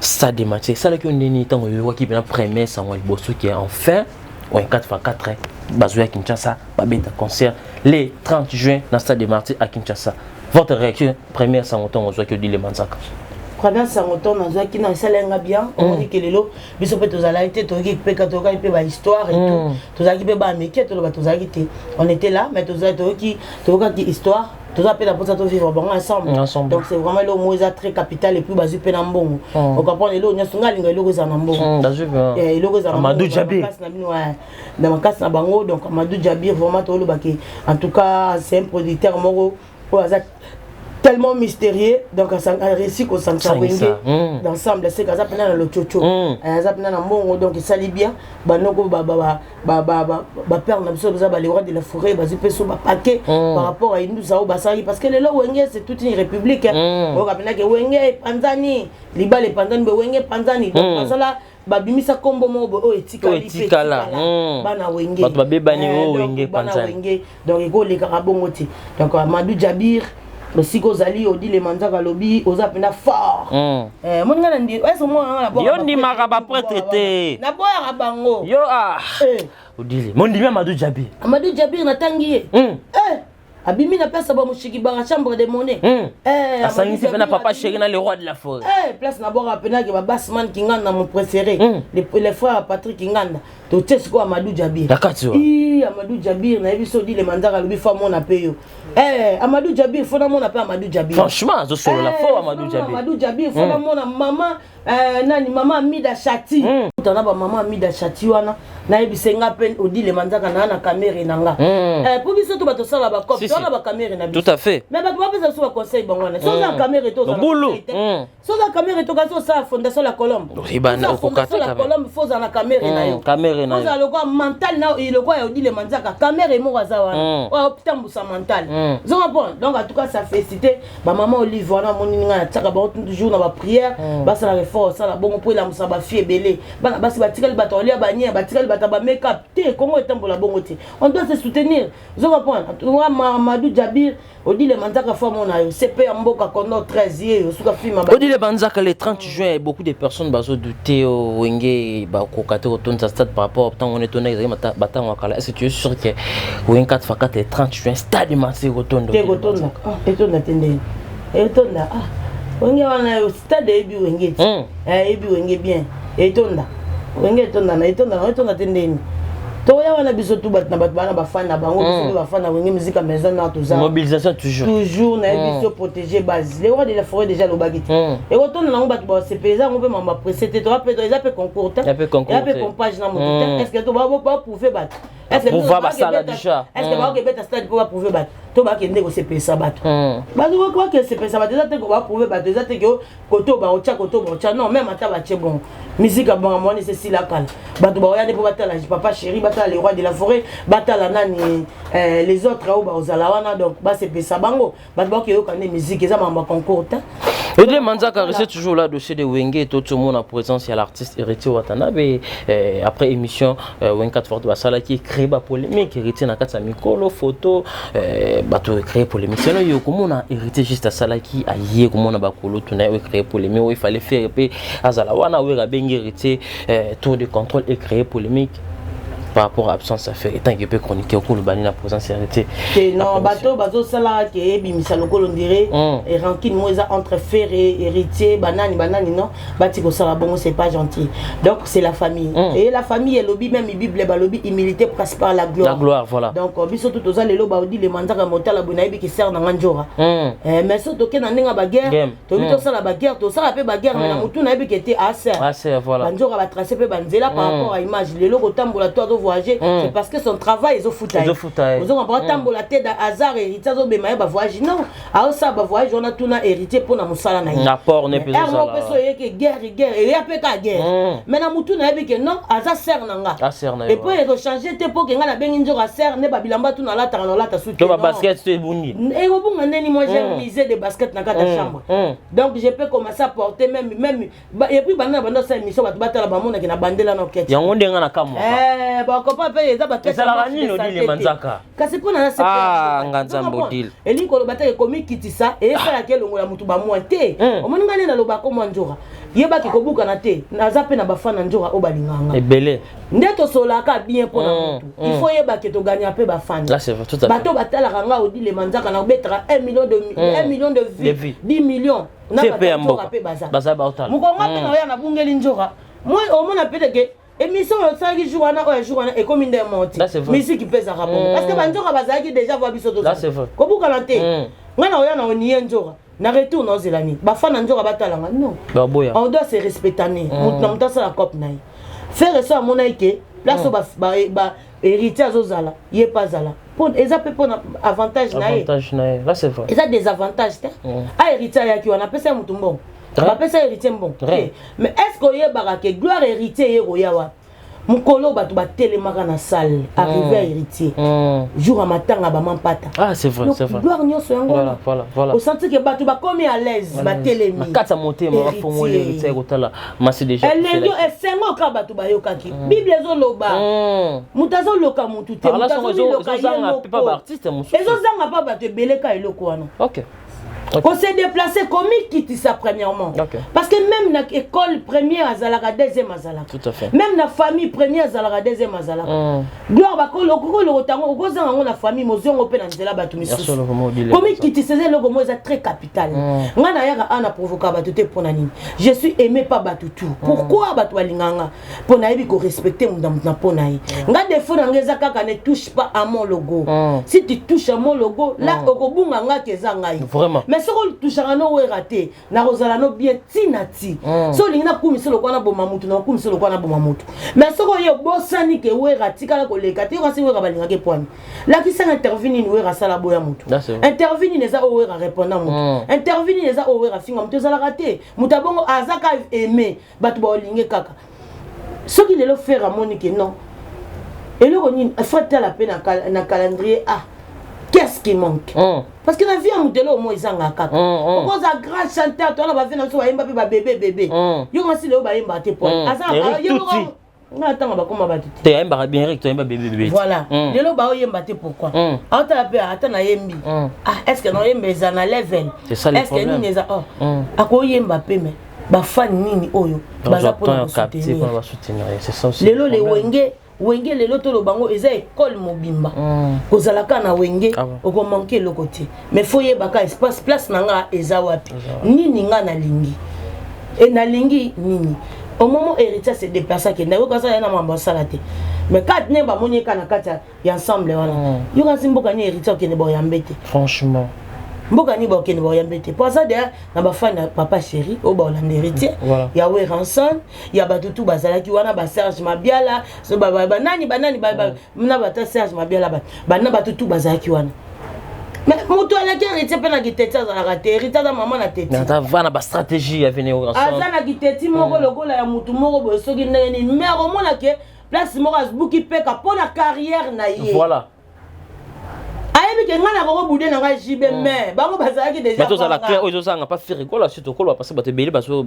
stade de Mathieu. C'est là que nous avons qui vient premier Samuel Bosso qui est enfin Wenge 4x4 Bazouya Kinshasa, Babeta concert le 30 juin dans le stade de Martyrs à Kinshasa. Votre réaction, première sangoton aux que dit les Manzaka. Première sangoton aux qui n'a pas bien, on dit que les lots, mais on peut tous aller, tu as dit que histoire et tout, tu as dit que on était là, mais tu as dit que histoire. Tout ça peut la vivre ensemble. Donc c'est vraiment le mot très capital et puis basé penambon. On comprend les lots, nous sommes allés le logo Zanambo. Et logo Zanambo. Amadou Jabir. Dans ma casse na bango donc Amadou Jabir vraiment tout le baquet. En tout cas c'est un producteur moro tellement mystérieux donc un récit qu'on s'en d'ensemble c'est ça pendant le chocho ça pendant na mbongo donc ça lit bien banoko père na biso ba les rois de la forêt ba zipeso ba paquet par rapport à nous ça basari parce que le lo Wenge c'est toute une république on rappelle que Wenge Panzani liba les Panzani be Wenge Panzani donc ça là babimisa kombo mo o etikala bana Wenge bato babebani o Wenge Panzani donc ego les karabongoti donc Amadou Jabir le Sikozali Odile Manzaka lobby oza pena fort mon ngana ndi est-ce moi yo ndi maraba prêtre te na boya bango yo Odile mon ndi Amadou Jabir na tangiye abimi na pesa ba mushiki ba chambre de monnaie asangisi pena papa chéri na le roi de la forêt place na boka pena ke ba Bassman Kinganda mon préféré les frères Patrick Kinganda to tsesko Amadou Jabir Amadou Jabir na biso Odile Manzaka lobi fa mon apeyo Amadou Jabir faut na mon appel Amadou Jabir franchement zo solo la fois Amadou Jabir faut na mon maman nani maman Amida Chati tona ba maman Amida Chati wana na ebisenga pen Odile Manzaka na caméra nanga pour biso to bato sala ba cop to na ba caméra na biso tout à fait mais bato ba pesa so ba conseil bangwana so za caméra to so za caméra to ka so sa fondation la Colombe ribana okokata la Colombe faut za na caméra na yo caméra na yo le quoi mental na le quoi Odile Manzaka caméra mo za wana wa pitambusa mental donc en tout cas ça fait citer ba maman Olive wana moninga na tsaka ba toujours na ba prière ba ça la réforme ça la bon pour la musa ba fille belé ba si ba tikali ba tolia ba nia ba tikali ba ba make up te Congo etambola bongo te on doit se soutenir zo comprendre Amadou Jabir Odile Manzaka forme on a CP Mboka Kono 13 ye suka film ba Odile Manzaka le 30 juin beaucoup de personnes bazo douter au Wenge ba kokate au ton stade par rapport au temps on est tourné battant wakala est-ce que tu es sûr que Wenge 4x4 le 30 juin stade Mathieu Rotondo etonda tende etonda Wenge wana stade ebi Wenge ebi Wenge bien etonda Wenge etonda tende to ya wana biso tu bat na bat bana ba fan na bango biso ba fan na Wenge musique à maison na tout ça mobilisation toujours na biso protéger base les rois de la forêt déjà le bagiti et retourne na bat ba CPZ on peut mama précéder to rappelle déjà peut concours ta peut compage na moto est-ce que to ba prouver bat est-ce que pouvoir basala déjà est-ce que ba ke beta stade pour prouver bato to ba ke ndeko se pesa bato ba do quoi que se pesa bato ça te ko ba prouver bato ça te que koto ba ocha non même ata ba bon musique bon moi c'est si la kala bato ba oyande pour batala papa chéri batala les rois de la forêt batala nani les autres au ba ozala wana donc ba se pesa bango bato ba ke yo kande musique ça mamba concours ta Odile Manzaka reste toujours là dossier de Wenge tout le monde en présence il y a l'artiste Héritier Watanabe après émission Wenkat Fort Basala qui crée ba polémique Héritier na kata mikolo photo bato créer polémique c'est là yo comment on a hérité juste à Sala qui a yé comment on a bakolo tout na créer polémique il fallait faire pe azala wana we bengi Héritier tour de contrôle et créer polémique par rapport à l'absence à faire étant qu'il peut chroniquer au cours de la présence hérité non bateau sala que bimisa lokolo on dirait et rancune moisa entre frères et héritier banani non bati ko sala bon c'est pas gentil donc c'est la famille et la famille est lobby même bible ba lobby humilité passe par la gloire voilà donc biso tout aux les loba odi les manzaka motala bonaïbi qui sert dans njora mais so toke na ninga ba guerre to bito sala ba guerre to sala pe ba guerre mais na mutu na bi qui était assez voilà njora ba tracer pe banzela par rapport à image les logo tambola to voyager c'est parce que son travail ils ont foutu ils ont pas tambola tête hasard héritier zo be ba voyage non alors ça ba voyage on a tout na héritier pour na musala na rapport ne peut ça là guerre et y a pe ka guerre mais na mutu na bi que non asa ser nanga et puis ils ont changé te pour que ngana bengi njora ser ne ba bilamba tout na lata soute to ba basket c'est buni et au bon nani moi j'ai misé des baskets na kata chambre donc je peux commencer à porter même et puis bana ça émission ba batala ba mona ke na bandela na okete yango ndenga na kamwa ba kopa pe eza ba kesa la nini Odile Manzaka kasi pona na c'est nganza modile eliko lo batake komi kitisa et fala ke longo ya mutu ba moite o moni ngane na lo ba ko manjora yeba ki kobuka na te naza pe na bafana njora o balinganga ebele ndeto solaka bien pona mutu il faut yeba ke to gagner pe bafana là c'est tout à fait bato batala kanga Odile Manzaka na betara 1 million de vues 10 millions na baza ba otala mukonga pe na ya na bungeli njora moi au mona pe de émission osaki journa et comme une monte musique pesa rapport parce que banjoka bazaki déjà voir biso to ko buka na te ngana oya na oniye njora na retour na zelani bafana njora batalanga non on doit se respecter mutu na mutu sala cop na faire ça mona ike place ba héritier azozala ye pas zala pour eza pe pour avantage na là c'est vrai eza des avantages a héritier ya ki wana pesa mutu mbongo bapesa héritier bon mais est-ce que yebaka ke gloire héritier yekoya wa mukolo bato batelemaka na salle arrivé à héritier jour à matanga bamampata c'est vrai gloire nyonso yango voilà au senti que bato bakomi à l'aise batelemi kata motema bafongoli héritier kotala masi déjà elengo esengo ka bato bayokaki bible ezoloba mutu azoloka mutu te mutu azoloka ye moko ezozanga pa bato ebeleka eloko wana on s'est déplacé comme quitte ça premièrement parce que même dans l'école première azalaka deuxième azalaka tout à fait même dans famille première azalaka deuxième azalaka gloire bakolo okolo rotango okozanga ngona famille mozongo pe na nzela batu misusu comme quitte c'est le gomo est très capital ngana yaka ana provoquer batu te pona nini je suis aimé par batu tout pourquoi batu balinganga pona yebi ko respecter mon na pona yi nga défaut na ngeza kaka ne touche pas à mon logo si tu touches à mon logo là okobunga nga kezanga yi vraiment mais ce qu'on touche à nos raté na rozalano bien tinati so lingina kumisa lo kwana boma mutu na kumisa lo kwana boma mutu mais ce qu'on yo bosani ke we ratika la koleka ti kasi we kabalinga ke poani la ki sang intervenir ni we rasala boya mutu intervenir neza o we répondre mutu intervenir neza o we rafinga mutu za la raté mutu bongo azaka aimer batu ba olinge kaka ce qui le faire à monique non et le roni faut la peine na calendrier qu'est-ce qui manque parce que la vie a muté au moins izanga kaka because a grand chanteur toi va venir so yemba pe ba bébé yo ko si le ba yemba te point azanga yo ko ngata ba koma ba te yemba bien rek to yemba bébé voilà le ba yemba te pourquoi ata pe ata na yembi est-ce que non yemba za level est-ce que ni neza ako yemba pe mais ba fan nini oyo baza pour soutenir c'est ça aussi lelo le wenge lelo to lo bango eza école mobimba kozalaka na wenge oko manquer le côté mais faut yebaka espace place nanga eza wapi nini nga na lingi et na lingi nini au moment héritier se déplacer que na ko ça na mamba salate mais quand ne ba moni kana kata ya ensemble wana yo ka simboka ni héritier ke ne bo ya mbete franchement mboka ni bakende bayambe te pour ça derrière na bafan na papa chéri o ba Hollande héritier ya we ranson ya batutu bazalaki wana ba Serge Mabiala so ba banani na bata Serge Mabiala ba na batutu bazalaki wana mais moto alaki héritier pe na kiteta za la héritier da maman na tete na vana ba stratégie ya venir ranson aza na kiteti moko lokola ya mutu moko boye soki ndenge nini mais omona ke place moko azbuki peka po na carrière na ye voilà ayebi ke ngana ko budé na nga jibe mais bango bazalaki déjà mais tous à la claire ils osanga pas faire rigolo la suite ko parce que bato belé baso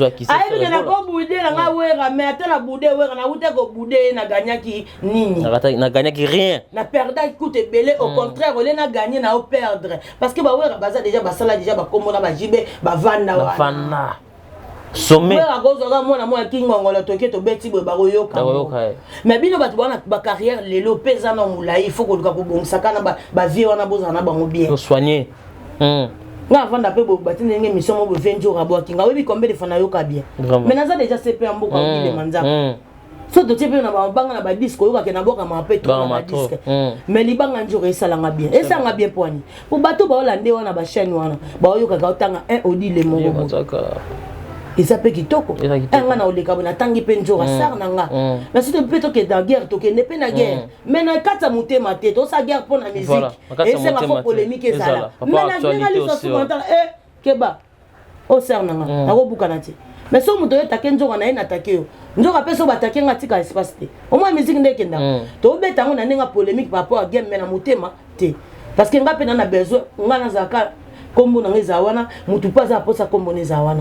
akisi ayebi ke na ko budé na nga wera mais atala budé wera na ute ko budé na gagnaki nini na gagnaki rien na perdaki coûte belé au contraire ole na gagner na au perdre parce que ba wera baza déjà basala déjà ba kombo na ba jibe ba vanda wana sommet wera gozoga mona kingongolo toke to beti boy ba koyoka mais bino bato bana ba carrière lelo pesa na mulai il faut ko luka ko bongsaka na ba vie wana boza na bango bien soigner nga vanda pe bo bati ndenge mission mo bo 20 jours abo kinga webi combien de fois na yoka bien mais naza déjà CP mboka ile manzaka so to tipe na ba banga na ba disque yoka ke na boka ma pe to na ba disque mais libanga njoro esalanga bien esanga bien poani pour bato ba Hollande wana ba chaîne wana ba yoka ka otanga un odile mongo isa pe kitoko nga na oleka bona tangi pe njora sar na nga mais si tu peux toke dans guerre toke ne pe na guerre mais na kata mutema te to sa guerre pour la musique et c'est ma faux polémique ezala mais na guerre ali so commentaire keba o sar na nga na ko bukana te mais so muto yo take njora na ye na take yo njora pe so batake nga tika espace te au moins musique ndeke nda to beta ngo na nenga polémique par rapport à guerre mais na mutema te parce que nga pe na besoin nga na zaka kombo na ngeza wana mutu pas za posa kombo neza wana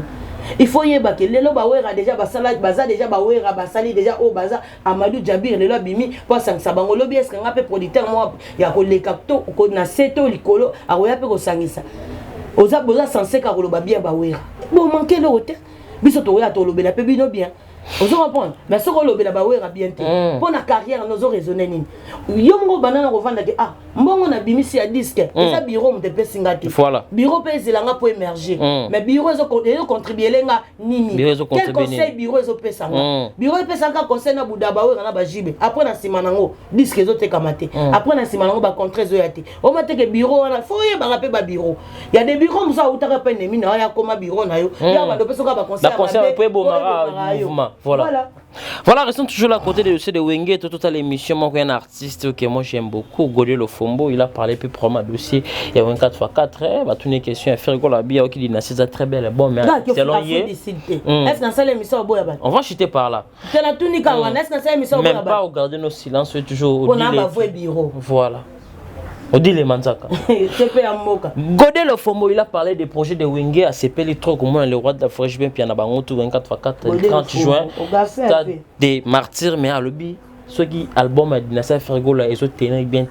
il faut yeba que lelo ba wera déjà basala baza déjà ba wera basali déjà o baza Amadou Jabir lelo bimi pour sangisa bango lobi est-ce nga pe producteur moi ya ko leka to ko na seto likolo a ko ya pe ko sangisa oza boza censé ka ko loba bien ba wera bon manquer le hôtel biso to ya to lobela pe bino bien ozo comprendre mais ce ko lobela ba wera bien te pour na carrière nozo raisonner nini yo ngo banana ko vanda ke mbongo na bimisi ya disque eza bureau mte pe singati bureau pe zelanga pour émerger mais bureau ezo contribuer lenga nini quel conseil bureau ezo pesa nga bureau pesa nga conseil na budaba wera na bajibe après na sima nango disque ezo te kamate après na sima nango ba contrat ezo yati o mate ke bureau wana foye ba rapé ba bureau il y a des bureaux musa utaka pe nemi na ya koma bureau na yo ya ba do pesa ba conseil pour bomara mouvement. Voilà, restons toujours là à côté de Wenge, toute l'émission. Moi, un artiste que moi j'aime beaucoup, Godé Lofombo, il a parlé plus pour ma dossier. Il y a 24x4, bah, toutes les questions à faire. La bière qui dit c'est très belle, bon, mais c'est long. Est-ce que c'est l'émission on va chuter par là. Même pas regarder nos silences, toujours au bureau. Voilà. On dit les Manzaka. Godé Lofombo, il a parlé des projets de Wenge à CP trop comme le roi de la forêt, je viens puis en a 24x4 le 30 juin. Stade des martyrs, mais à l'objet. Ceux qui album à Dynastia Fergo là, ils ont tenu bien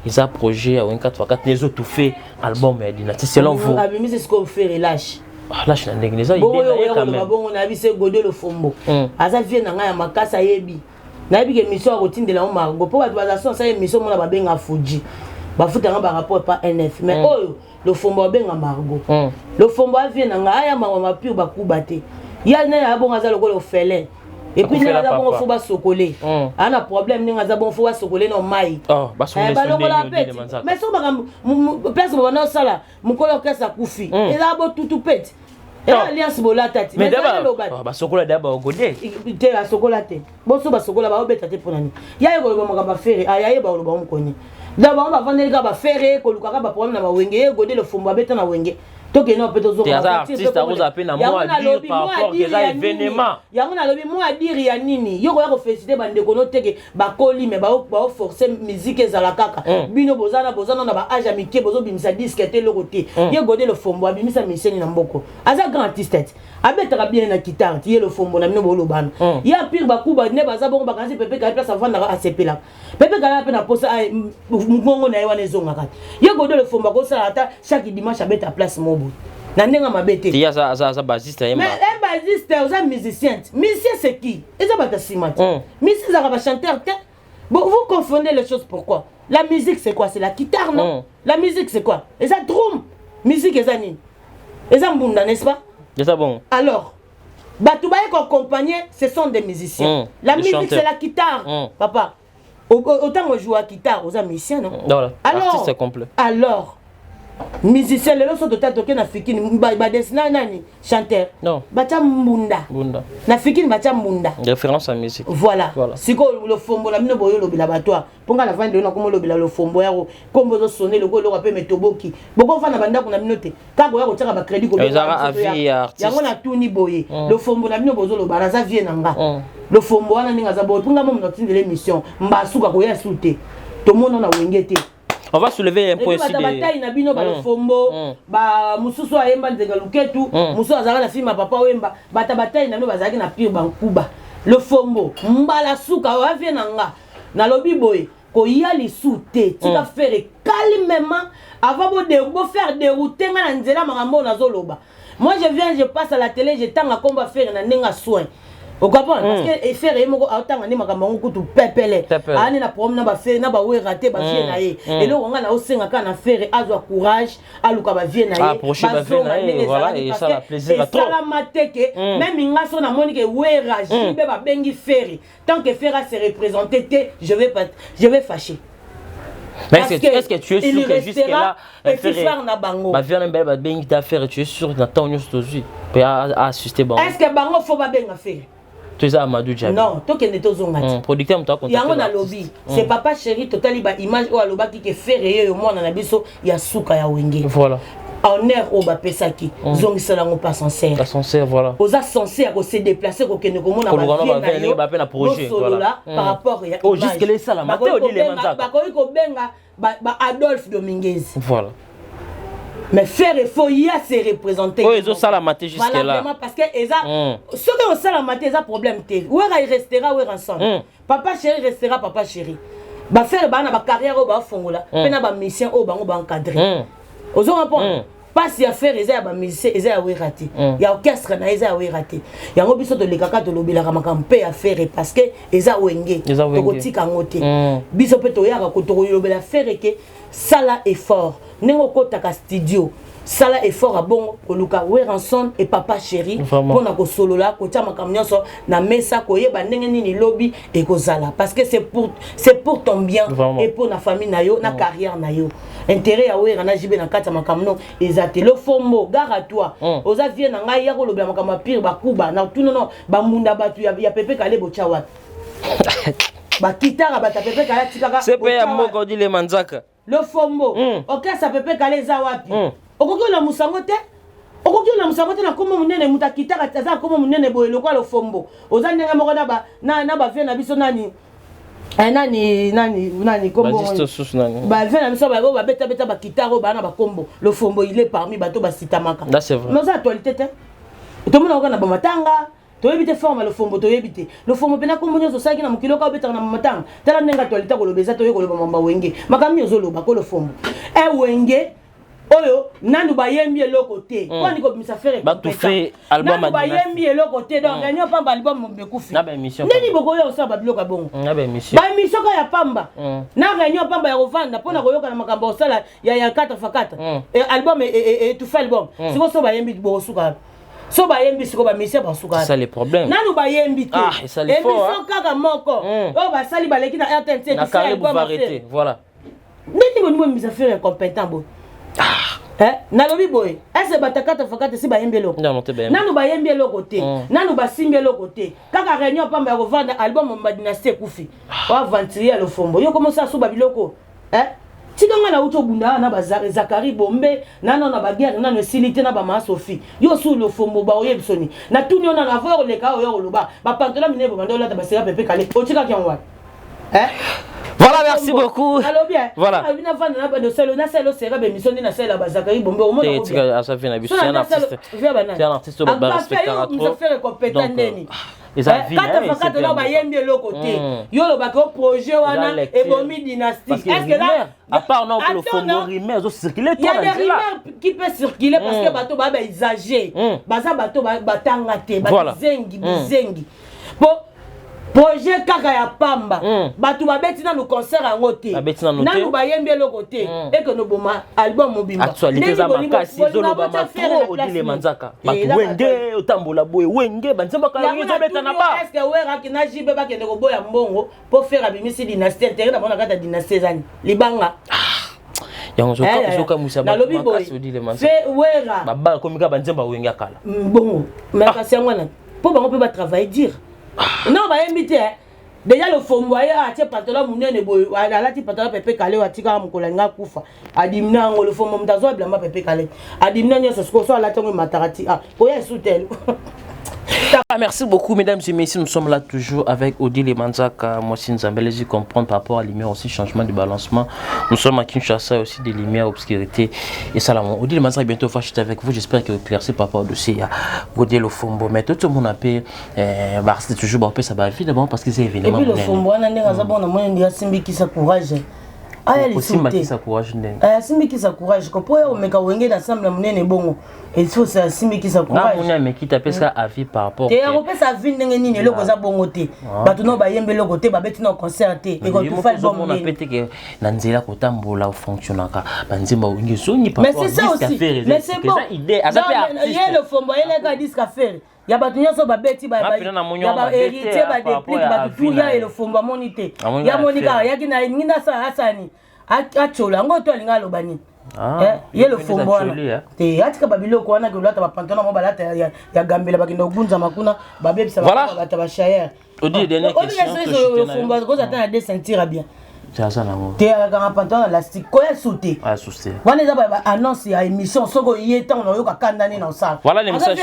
ils ont projet à 24x4, les autres tout fait album à Dynastia. Selon vous. C'est ce qu'on fait, lâche. Lâche la nègre, ça il est quand même. Bon, on a vu c'est Godé Lofombo. Asa vient dans la makasa yebi. Na yebi que mission routine de la Margot. Pour l'administration, ça mission mon a benga Fuji. Bafutanga ba rapport pas NF mais oh le fombo benga Margot le fombo vient nga aya mama pure ba kubate ya na ya bonga za lokolo fele et puis na za bongo fo ba sokolé ana problème ninga za bongo fo ba sokolé no mai ba lokola pete mais so ba personne ba na sala mukolo kesa kufi et là bo tutu pete et alliance bolata mais d'abord ba sokola d'abord godé te la sokola te bo so ba sokola ba obeta te ponani ya yego ba ba fere aya yeba lo ba mkoni d'abord on va vendre les gars ba faire ko lukaka ba problème na ba wenge Godé le fombo abeta na wenge to ke no peto zo artiste a rosa pe na moi dire par rapport que ça événement yango na lobi moi dire ya nini yoko ya ko féliciter bande ko no teke ba koli mais ba forcer musique ezala kaka bino bozana na ba age amitié bozo bimisa disque te le côté ye Godé le fombo abimisa miseni na mboko aza grand artiste abetaka bien na guitare tie le fombo na mino bolo bana ya pire ba kuba ne baza bongo ba kanzi pepe ka place avant na ACP pepe ka pe na posa mungongo na yewa nezonga kati ye Godé le fombo ko sala ata chaque dimanche abeta place mobo na ndenga mabete il y a ça basiste mais un basiste aux musicien c'est qui ils ont pas simati musicien ça va chanteur bon vous confondez les choses pourquoi la musique c'est quoi c'est la guitare non la musique c'est quoi et ça drum musique et ça ni et ça mbunda n'est-ce pas c'est ça bon alors batoubaye ko accompagner ce sont des musiciens la musique c'est la guitare papa autant on joue à guitare aux musiciens non alors artiste complet alors musicien lelo so tota toke na fikini ba desina nani chanteur non bacha mbunda na fikini bacha mbunda référence à musique voilà siko le fombo la mino boyo lobila batwa ponga la vande na komo lobila le fombo yako kombo zo sonner le ko lo pe metoboki boko fana banda kuna minote ka boya ko tshaka ba crédit ko yango na tuni boye le fombo la mino bozo lo baraza vie nanga le fombo wana ninga za boye ponga mo notinde l'émission mbasuka ko ya soute to mono na wengete. On va soulever un point ici. Bataille na bino ba fombo ba mususu ayemba nzenga luketu mususu azaka na filma papa wemba bataille na no bazaki na pire bankuba le fombo mbala suka wa vie nanga na lobi boy ko ya li soute tika faire calmement avant de faire dérouter nga na nzela makambo na zoloba. Moi je passe à la télé je tanga komba faire na nenga soin. Vous comprenez? Parce que faire et moko autant ni makambo kutu pepele ani na problème na ba faire na ba we raté ba vie na ye et là on a aussi nga na faire azwa courage aluka ba vie na ye approcher ba vie na ye voilà et ça la plaisir à trop ça la mateke même inga so na moni ke we raji be ba bengi faire tant que faire se représenter je vais fâcher. Mais est-ce que tu es sûr que jusque là ba vie na be ba bengi ta faire tu es sûr na temps nyos tozi peut assister bango est-ce que bango faut ba benga faire Amadou Djabi. Non, toi qui n'es aux ongati. Producteur m'ta contacté. Yango na lobby. C'est papa chéri total ba image o aloba ki ke faire yo mo na biso ya suka ya wenge. Voilà. Honneur o ba pesaki. Zongisela ngo pas sincère. Pas sincère voilà. Oza sincère ko se déplacer ko kene ko mona ba ba projet voilà. Par rapport ya. Oh jusque là ça la maté o dit les manzaka. Ba ko benga ba Adolphe Dominguez. Voilà. Mais faire il faut y se représenter. Oh ils ont ça la maté jusque là. Vraiment parce que eza ceux qui ont ça la maté ça problème té. Où il restera où ensemble. Papa chéri restera papa chéri. Ba faire ba na ba carrière au ba fongola, pe na ba mission au ba encadrer. Aux on pas si affaire eza ba musicien eza we raté. Ya orchestre na eza we raté. Ya ngo biso to le kaka to lobila makampe affaire parce que eza wenge. To kotika ngote. Biso pe to ya ko to lobela faire que sala effort. Nengo kotaka studio sala effort a bon koluka Weranson et papa chéri pour na ko solo la ko tia makamnyoso na mesa ko yeba ndenge nini lobby et ko zala parce que c'est pour ton bien et pour na famille na yo na carrière na yo intérêt ya wera na jibe na kata makamno ezate le fombo gara toi oza vie na ngai ya ko lobela makama pire ba kuba na tout non ba munda batu ya pepe kale bocha wat ba kitara ba pepe kale tikaka c'est pas ya moko dit les manzaka. Le fombo, ok, ça peut pas caler ça wapi. Okoki la musangote, okoki la musangote na komo munene mutakita kataza komo munene boye lokwa le fombo. Oza ndenga moko na ba vie na biso nani. Nani kombo. Ba vie na biso ba beta ba kitaro ba na ba kombo. Le fombo il est parmi bato ba sitamaka. Là c'est vrai. Mais ça actualité te. Tout le monde na ba matanga. To yebite forme le fombo to yebite le fombo pena ko monyo sosaki na mukilo ka betanga na matanga tala nenga to alita ko lobeza to yeko loba mamba wenge makami ozoloba ko le fombo wenge oyo nanu ba yembi eloko te ko ni ko bimisa faire ba tout fait album nanu ba yembi eloko te donc réunion pamba album mombe kufi na ba émission ndeni boko yo sa ba biloko bongo na ba émission ka ya pamba na réunion pamba ya rovanda pona koyoka na makambo osala ya 4x4 album et tout fait album siko so ba yembi bo suka so ba yembi siko ba mission ba suka ça les problèmes nanu ba yembi te et ça les faut émission kaka moko ba sali ba leki na RTNC na carré pour arrêter voilà ndeni bo mise faire incompétent bo na lobi boy est-ce batakata fakata si ba yembi eloko nanu ba yembi eloko te nanu ba simbi eloko te kaka réunion pamba ya revendre album ma dynastie kufi wa ventilier le fombo yo comment ça so ba biloko tikanga na uto bunda na bazare Zakari Bombe nano na baguerre nano silité na ba ma Sophie yo sous le fombo ba oyebsoni na tuni ona na voir le ka oyo loba ba pantola mine bo mandola ta basera pepe kale otika kyanwa voilà merci beaucoup voilà na vana na ba de selo na selo sera be mission na selo ba Zakari Bombe au monde tika ça fait na biso c'est un artiste au ba spectateur trop faire compétent ndeni eza vie kata na ba yembi eloko te yo lo ba ko projet wana et bomi dynastie est-ce que là à part non pour le fond rumeur zo circuler toi là il y a des rumeurs qui peut circuler parce que bato ba exagérer baza bato ba tanga te ba zengi projet kaka ya pamba bato babeti na le concert en hôtel nanu bayembi eloko te et que no boma album mobimba actualité za makasi zolo ba matro odile manzaka bato wenge otambola boye wenge banzemba ka yo beta na ba est-ce que wera ki na jibe ba kende ko boya mbongo pour faire abimisi dynastie intérêt na bona kata dynastie zani libanga yango soka musa na lobi boy fait wera baba komika banzemba wenga kala bon mais kasi ngwana po bango pe ba travailler dire non ba invité déjà le fomboyer a tie pantalon munene boy ala ti pantalon pepe kale wa tika mukola nga kufa adimna ngo le fombo mtazo blamba pepe kale adimna nyoso so ala tongo matarati ko ya soutel. Merci beaucoup mesdames et messieurs, nous sommes là toujours avec Odile Manzaka, moi aussi nous avons comprendre par rapport à la lumière aussi changement de balancement. Nous sommes à Kinshasa aussi des lumières, obscurité et ça là. Odile Manzaka bientôt va chuter avec vous, j'espère que vous éclaircez par rapport au dossier à Odile Fombo. Mais tout le monde a payé, c'est toujours bon ça va vite d'abord parce que c'est événement. Et puis le Fombo on a des bon moi on dit Simbi qui se courage. Simba qui sa courage ndene. Simbi qui sa courage ko po o meka wenge na ensemble munene bongo. Et faut ça Simbi qui sa courage. Na munya meki tape ça avis par rapport. Te on peut ça vie ndenge nini loko za bongo te. Bato no ba yembe loko te ba beti na concert te. Et ko tu fais bon on a pété que na nzela ko tambola fonctionnaka. Banzimba wenge soni par rapport. Mais c'est ça aussi. Mais c'est bon. Idée à ça fait artiste. Il y a le fombo, il y a le disque à faire. Il y a des gens qui ont hérité, des trucs, et le fond, monité. Il y a Monica, il y a Nina Hassani. Achola, on va aller Lobani. Il y a le fond. Il y a des Babilo, on a que l'autre va prendre un balade, il y a Gambela, Bagino Bunza Makuna, Babé, ça va être cher. On dit des nègres. Le fond, on va attendre à sentir bien. C'est ça là. Tu as un pantalon élastique, quoi sauté. Ah, sauté. On les a annoncé à émission, ce qu'on y est, on a eu qu'à condamner dans ça. Voilà les messages.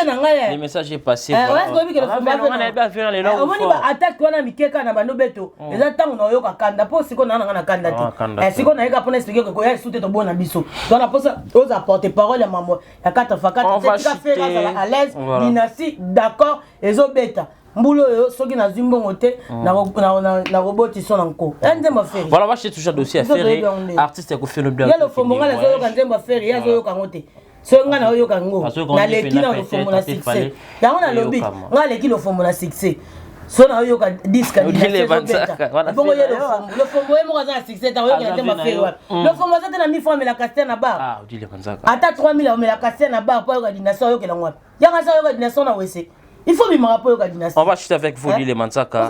Les messages est passé. Ouais, c'est que le fond. On y va attaque on a mis quelqu'un dans nos beto. Les attends on a eu qu'à condamner. Pour ce qu'on a un candidat. Si on a eu qu'à expliquer que quoi sauté ton bon abisso. Donc on a posé apporter parole à maman. Il y a 4 fois 4 c'est à l'aise. Dynastie d'accord et zo bêta. Mbulo yo soki na zimbongo te na robot ils sont encore ndemba faire voilà va chercher toujours dossier à faire artiste ko fait le bien ya le fombo ngala zo yo ndemba faire ya zo yo kangote so ngana yo kango na leki na le fombo na succès ya ngana lobby ngala leki le fombo na succès so na yo ka disque ni bongo ye le fombo e mo ka succès ta yo ka ndemba faire le fombo ça na mi forme la caster na bar Odile Manzaka ata 3000 on met la caster na bar pa yo ka dination yo ke la ngwa ya ka sa yo ka dination na wese. Il faut me rappeler que dynastie. On va chuter avec vous, Odile Manzaka.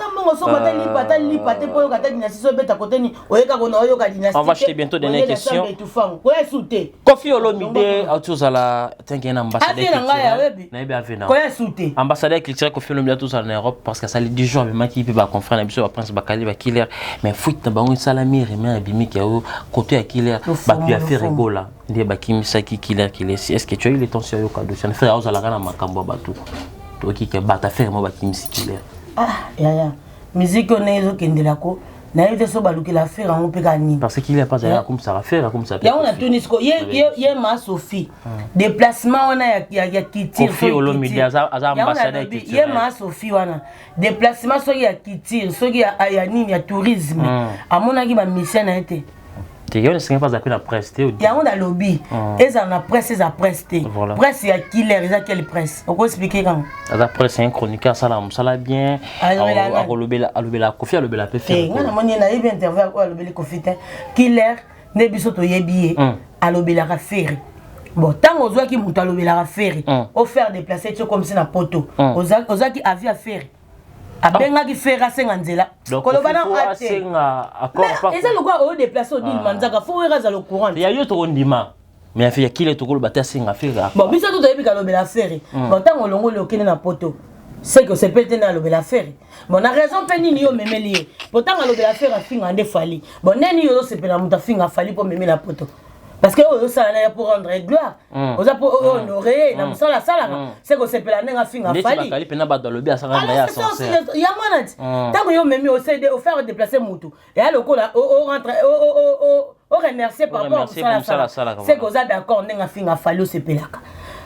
On va chuter bientôt des questions. Kofi Olomide, autour à la ambassadeur culturel Kofi Olomide autour en Europe parce que ça les 10 jours avec qui peut pas confrère biso ba prince bakali ba killer mais foot na bango salami remet abimi ki au côté à killer ba pu faire rigola ndie ba kimisa ki killer est-ce que tu as eu les temps sur yo cadeau ça frère aux ala na makambo batou toki ke bata faire mo ba kimisi killer ya musique on est okendela ko na yete so baluki la faire on peut gagner parce qu'il y a pas d'ailleurs comme ça va faire comme ça ya on a tunis ko ye ma Sophie déplacement on a ya kitire Kofi Olomide az ambassadeur ye ma Sophie wana déplacement so ya kitire so ya nini ya tourisme amona ki ba mission na été il y a une pas la presse il y a un lobby et ça na presse ça presse presse il y a killer ils a quelle presse on peut expliquer quand la presse c'est un chroniqueur ça la bien à la Kofi à la peut faire on a moni na bien interview à le Kofi killer ne biso to yebi à la faire bon tant aux qui montent à la faire au faire déplacer comme si na poto aux qui avion à faire abenga ki fera senga nzela kolobana ate eza lokwa o déplacer Odile Manzaka fo wera za le courant ya yo to ndima mais afia ya kile to kolobata senga fera bon biso to yebi ka lobela faire bon tango longo le okene na poto c'est que c'est peut-être na lobela faire bon na raison pe nini yo memeli pourtant na lobela faire finga nde fali bon neni yo se pe na muta finga fali po memela poto parce que ça là pour rendre gloire oza pour honorer na musala sala c'est que c'est pela nenga finga fali ndeti pena ba dans le bien ça nga ya sens ya manati tango yo memi au céder au faire déplacer mutu et à lokola au rentrer au remercier par rapport à ça c'est que oza d'accord nenga finga fali au sepelaka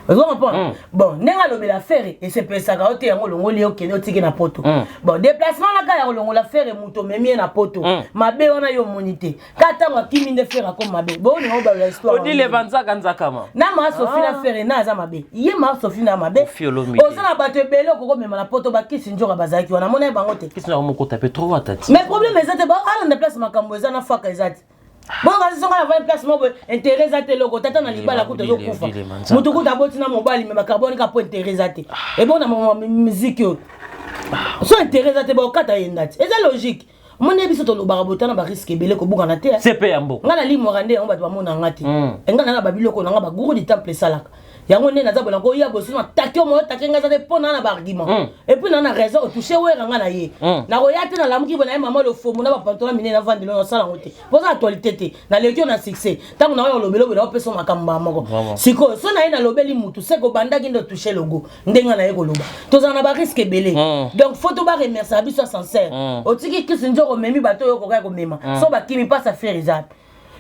vous comprenez bon nenga lobela faire et c'est pesa ka ote yango longo li okene otike na poto bon déplacement la ka ya longo la faire muto memi na poto mabe wana yo monité kata ma kimi de faire comme mabe bon on ba la histoire Odile Manzaka nzakama na ma Sophie na faire na za mabe ye ma Sophie na mabe ozana bato belo ko mema na poto ba kisi njoka bazaki wana mona bango te kisi na moko taper trop atati mais problème ezate ba ala déplacement makambo ezana faka ezate bon quand ils sont à la place moi intérêt zate logo tata na libala ko tozo kufa mutu ko taboti na mobali me makarbone ka po intérêt zate et bon na musique so intérêt zate ba kata yendati eza logique mon ebiso to lo barabotana ba risque belé ko buka na te CP Yamboka ngana li morande on ba to mona ngati ngana na ba biloko na ba guru di temple salaka yango ne naza bona ko ya bosino attaquer mo attaquer ngaza de pona na ba argument et puis na raison au toucher we ngana ye na ko yate na lamuki bona maman le fomu na ba pantola mine na vandi no sala ngote poza actualité te na lekio na succès tango na yo lobelo bona opeso makamba moko siko so na ye na lobeli mutu se ko banda ki ndo toucher logo ndenga na ye ko loba toza na ba risque belé donc photo ba remercier biso sincère otiki kisinjo ko memi bato yo ko ka ko mema so ba kimi passe à faire izap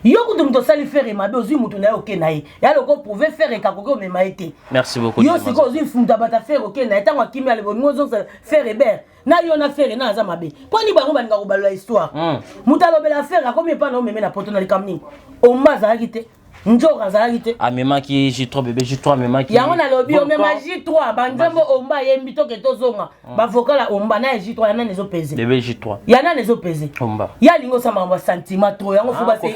yo kutu mto sali faire mabe ozi mutu na yo ke na ye ya loko pouvait faire ka ko mema été merci beaucoup yo siko ozi funda bata faire ok na tango kimi ale bo ngozo faire ber na yo na faire na za mabe poni bango baninga ko balwa histoire mutu alobela faire akomi pa na meme na poto na likamni o maza akite Njora zalite amema ki J3 bébé J3 amema ki yango na lobby o mema J3 banzambo omba yembi to ke tozonga ba vocal omba na J3 yana nezo peser bébé J3 yana nezo peser omba ya lingo sama ba sentiment trop yango fuba se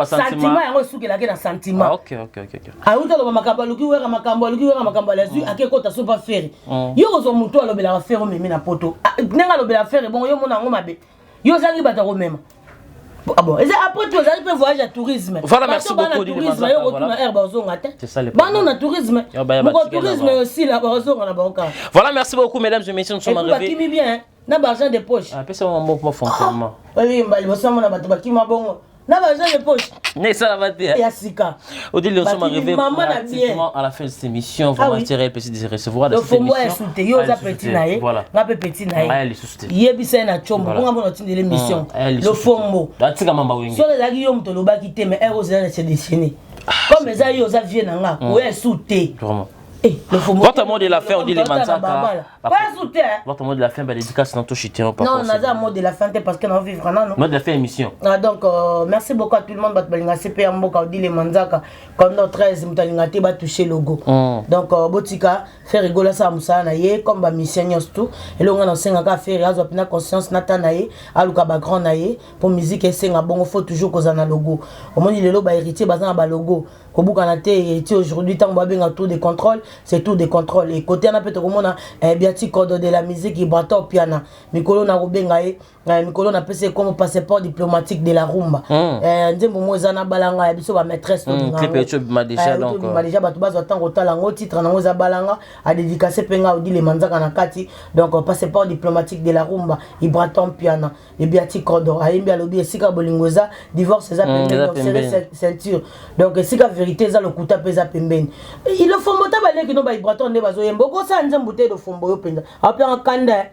sentiment yango sukela ke na sentiment OK auto lo makambo luki wera makambo la zu akeko ta so pas faire yo zo muto alobela ba faire o meme na poto nenga lobela faire bon yo mona ngo mabe yo zangi bata ko mema. Ah bon, et après tu as voyage à tourisme. Voilà, merci beaucoup. Tourisme, c'est ça le problème. On a tourisme. Tourisme aussi là, voilà, merci beaucoup mesdames et messieurs, nous sommes arrivés. Qui bien, n'a pas argent de poche. Ah, c'est un bon fonctionnement. Oui, bah ça on a pas qui m'a bon. N'a pas argent de poche. Mais ça va te. Et Asika. Odile, nous sommes arrivés pratiquement à la fin de cette émission. Vraiment tirer le plaisir de recevoir de cette émission. Yo za petit nae. Voilà. Na petit nae. Elle est soutenue. Yebisa na chombo. Bonga bona tinde l'émission. Le fombo. Atika mama wengi. So les agi yo mtolo ba kité mais ero zana se dessiner. Comme ça yo za vie na nga. Ouais souté. Vraiment. Votre mot de la fin, on dit les Manzaka. Votre mot de la fin, dédicace dans tout chité. Non, on a un mot de la fin parce qu'on va vivre. Mot de la fin émission. Donc, merci beaucoup à tout le monde. CP Yamboka, on dit les Manzaka. Quand on 13, on va toucher le logo. Donc, Botika, faire rigoler ça, Moussanaye, comme ma mission, tout. Et là, on a 5 ans à faire, il y a conscience, Natanaye, Aluka Bagran Naye, pour musique et c'est un bon, il faut toujours qu'on ait un logo. Au moins, il est là, héritier, basé un logo. Aujourd'hui, tant que a tout de contrôle, c'est tout de contrôle. Et côté, on a peut-être un biati code de la musique qui bat au piano. Mikolo na rubengae, Mikolo na pese comme passeport diplomatique de la rumba. Ndembo mozana balanga, biso ba maîtresse to dinga. Clip YouTube m'a déjà donc. M'a déjà batu bazo tant kotala ngo titre na ngoza balanga a dédicacé penga odi le manzaka na kati. Donc passeport diplomatique de la rumba, Ibraton piano. Et biati code a imbi alobi esika bolingoza, divorce za ceinture. Donc esika vérité za lokuta pesa pembeni. Il faut monter balé que no ba Ibraton ne bazo yembo ko sa nzembo te do fombo yo penza. Ape en kanda.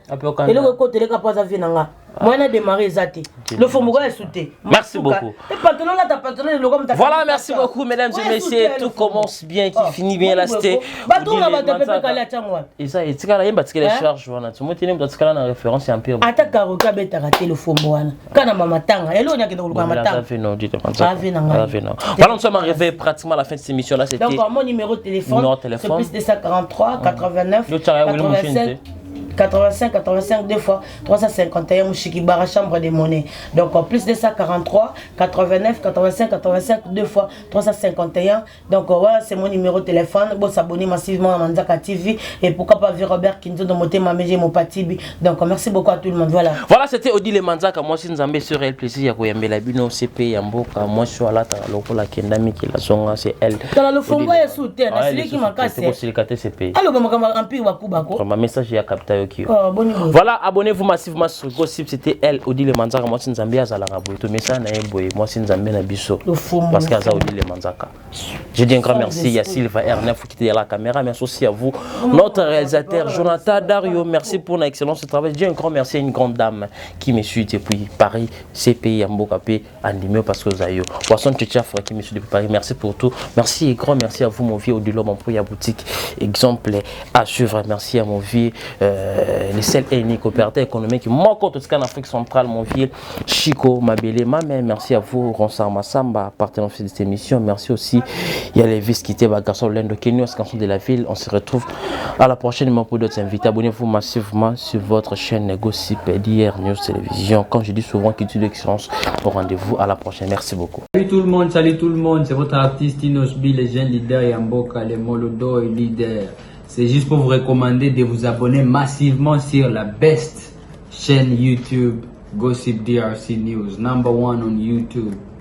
Et le côté les capables à venir. Moi, on a démarré Zati. Le Fombogo est sauté. Merci beaucoup. Voilà, merci beaucoup, mesdames et messieurs. Tout commence bien, qui finit bien la sté. Et ça, et tu as les charges. Tu as la référence, c'est un peu. Attaque à raté le Fombogo. Quand on m'a tanga, et là, on a voilà, nous sommes arrivés pratiquement à la fin de cette émission-là. Donc, mon numéro de téléphone, c'est plus de 143 89 87 85 2 fois 351 Chikibara chambre des monnaies. Donc plus de 143 89 85 2 fois 351. Donc voilà, c'est mon numéro de téléphone. Bon, s'abonner massivement à Manzaka TV et pourquoi pas voir Robert Kinzo de monter ma maison mon patibi. Donc merci beaucoup à tout le monde. Voilà. Voilà, c'était Odile Manzaka. Moi c'est Nzambe sur elle plaisir ya koyembe la bino CP Yamboka. Moi je suis là ta lokola kendami ki la songa c'est elle. Dans le fond est soutien, c'est lui qui m'a cassé. C'est le CP. Alors comment un peu bakubako. Ma message ya capta. Voilà, abonnez-vous massivement sur Gossip. C'était elle, Odile Manzaka. Moi, c'est Nzambia Zalaraboy. Tout mais ça, moi, c'est Nzambia Nabiso. Parce qu'à Odile Manzaka. Je dis un grand merci à Sylvain R9 qui était à la caméra. Merci aussi à vous, notre réalisateur Jonathan Dario. Merci pour l'excellent travail. Je dis un grand merci à une grande dame qui me suit depuis Paris, CPI, Ambokapé, Andimio, parce que Zayo. Poisson Tchétchafra qui me suit depuis Paris. Merci pour tout. Merci et grand merci à vous, mon vieux Odile Mampoya Boutique. Exemple à suivre. Merci à mon vieux. Les seuls et coopérateurs économiques, mon compte en Afrique centrale, mon vieux Chico Mabélé, ma mère, merci à vous, Ronsar Massamba, partenaire de cette émission, merci aussi, il y a les vis qui étaient garçon l'Inde de Kenya, garçon de la ville, on se retrouve à la prochaine pour d'autres invités, abonnez-vous massivement sur votre chaîne Gossip d'hier News Télévision, comme je dis souvent, culture d'excellence, au rendez-vous, à la prochaine, merci beaucoup. Salut tout le monde, c'est votre artiste Inosbi, les jeunes leaders Yamboka, les Molodo et leaders. C'est juste pour vous recommander de vous abonner massivement sur la best chaîne YouTube Gossip DRC News, #1 on YouTube.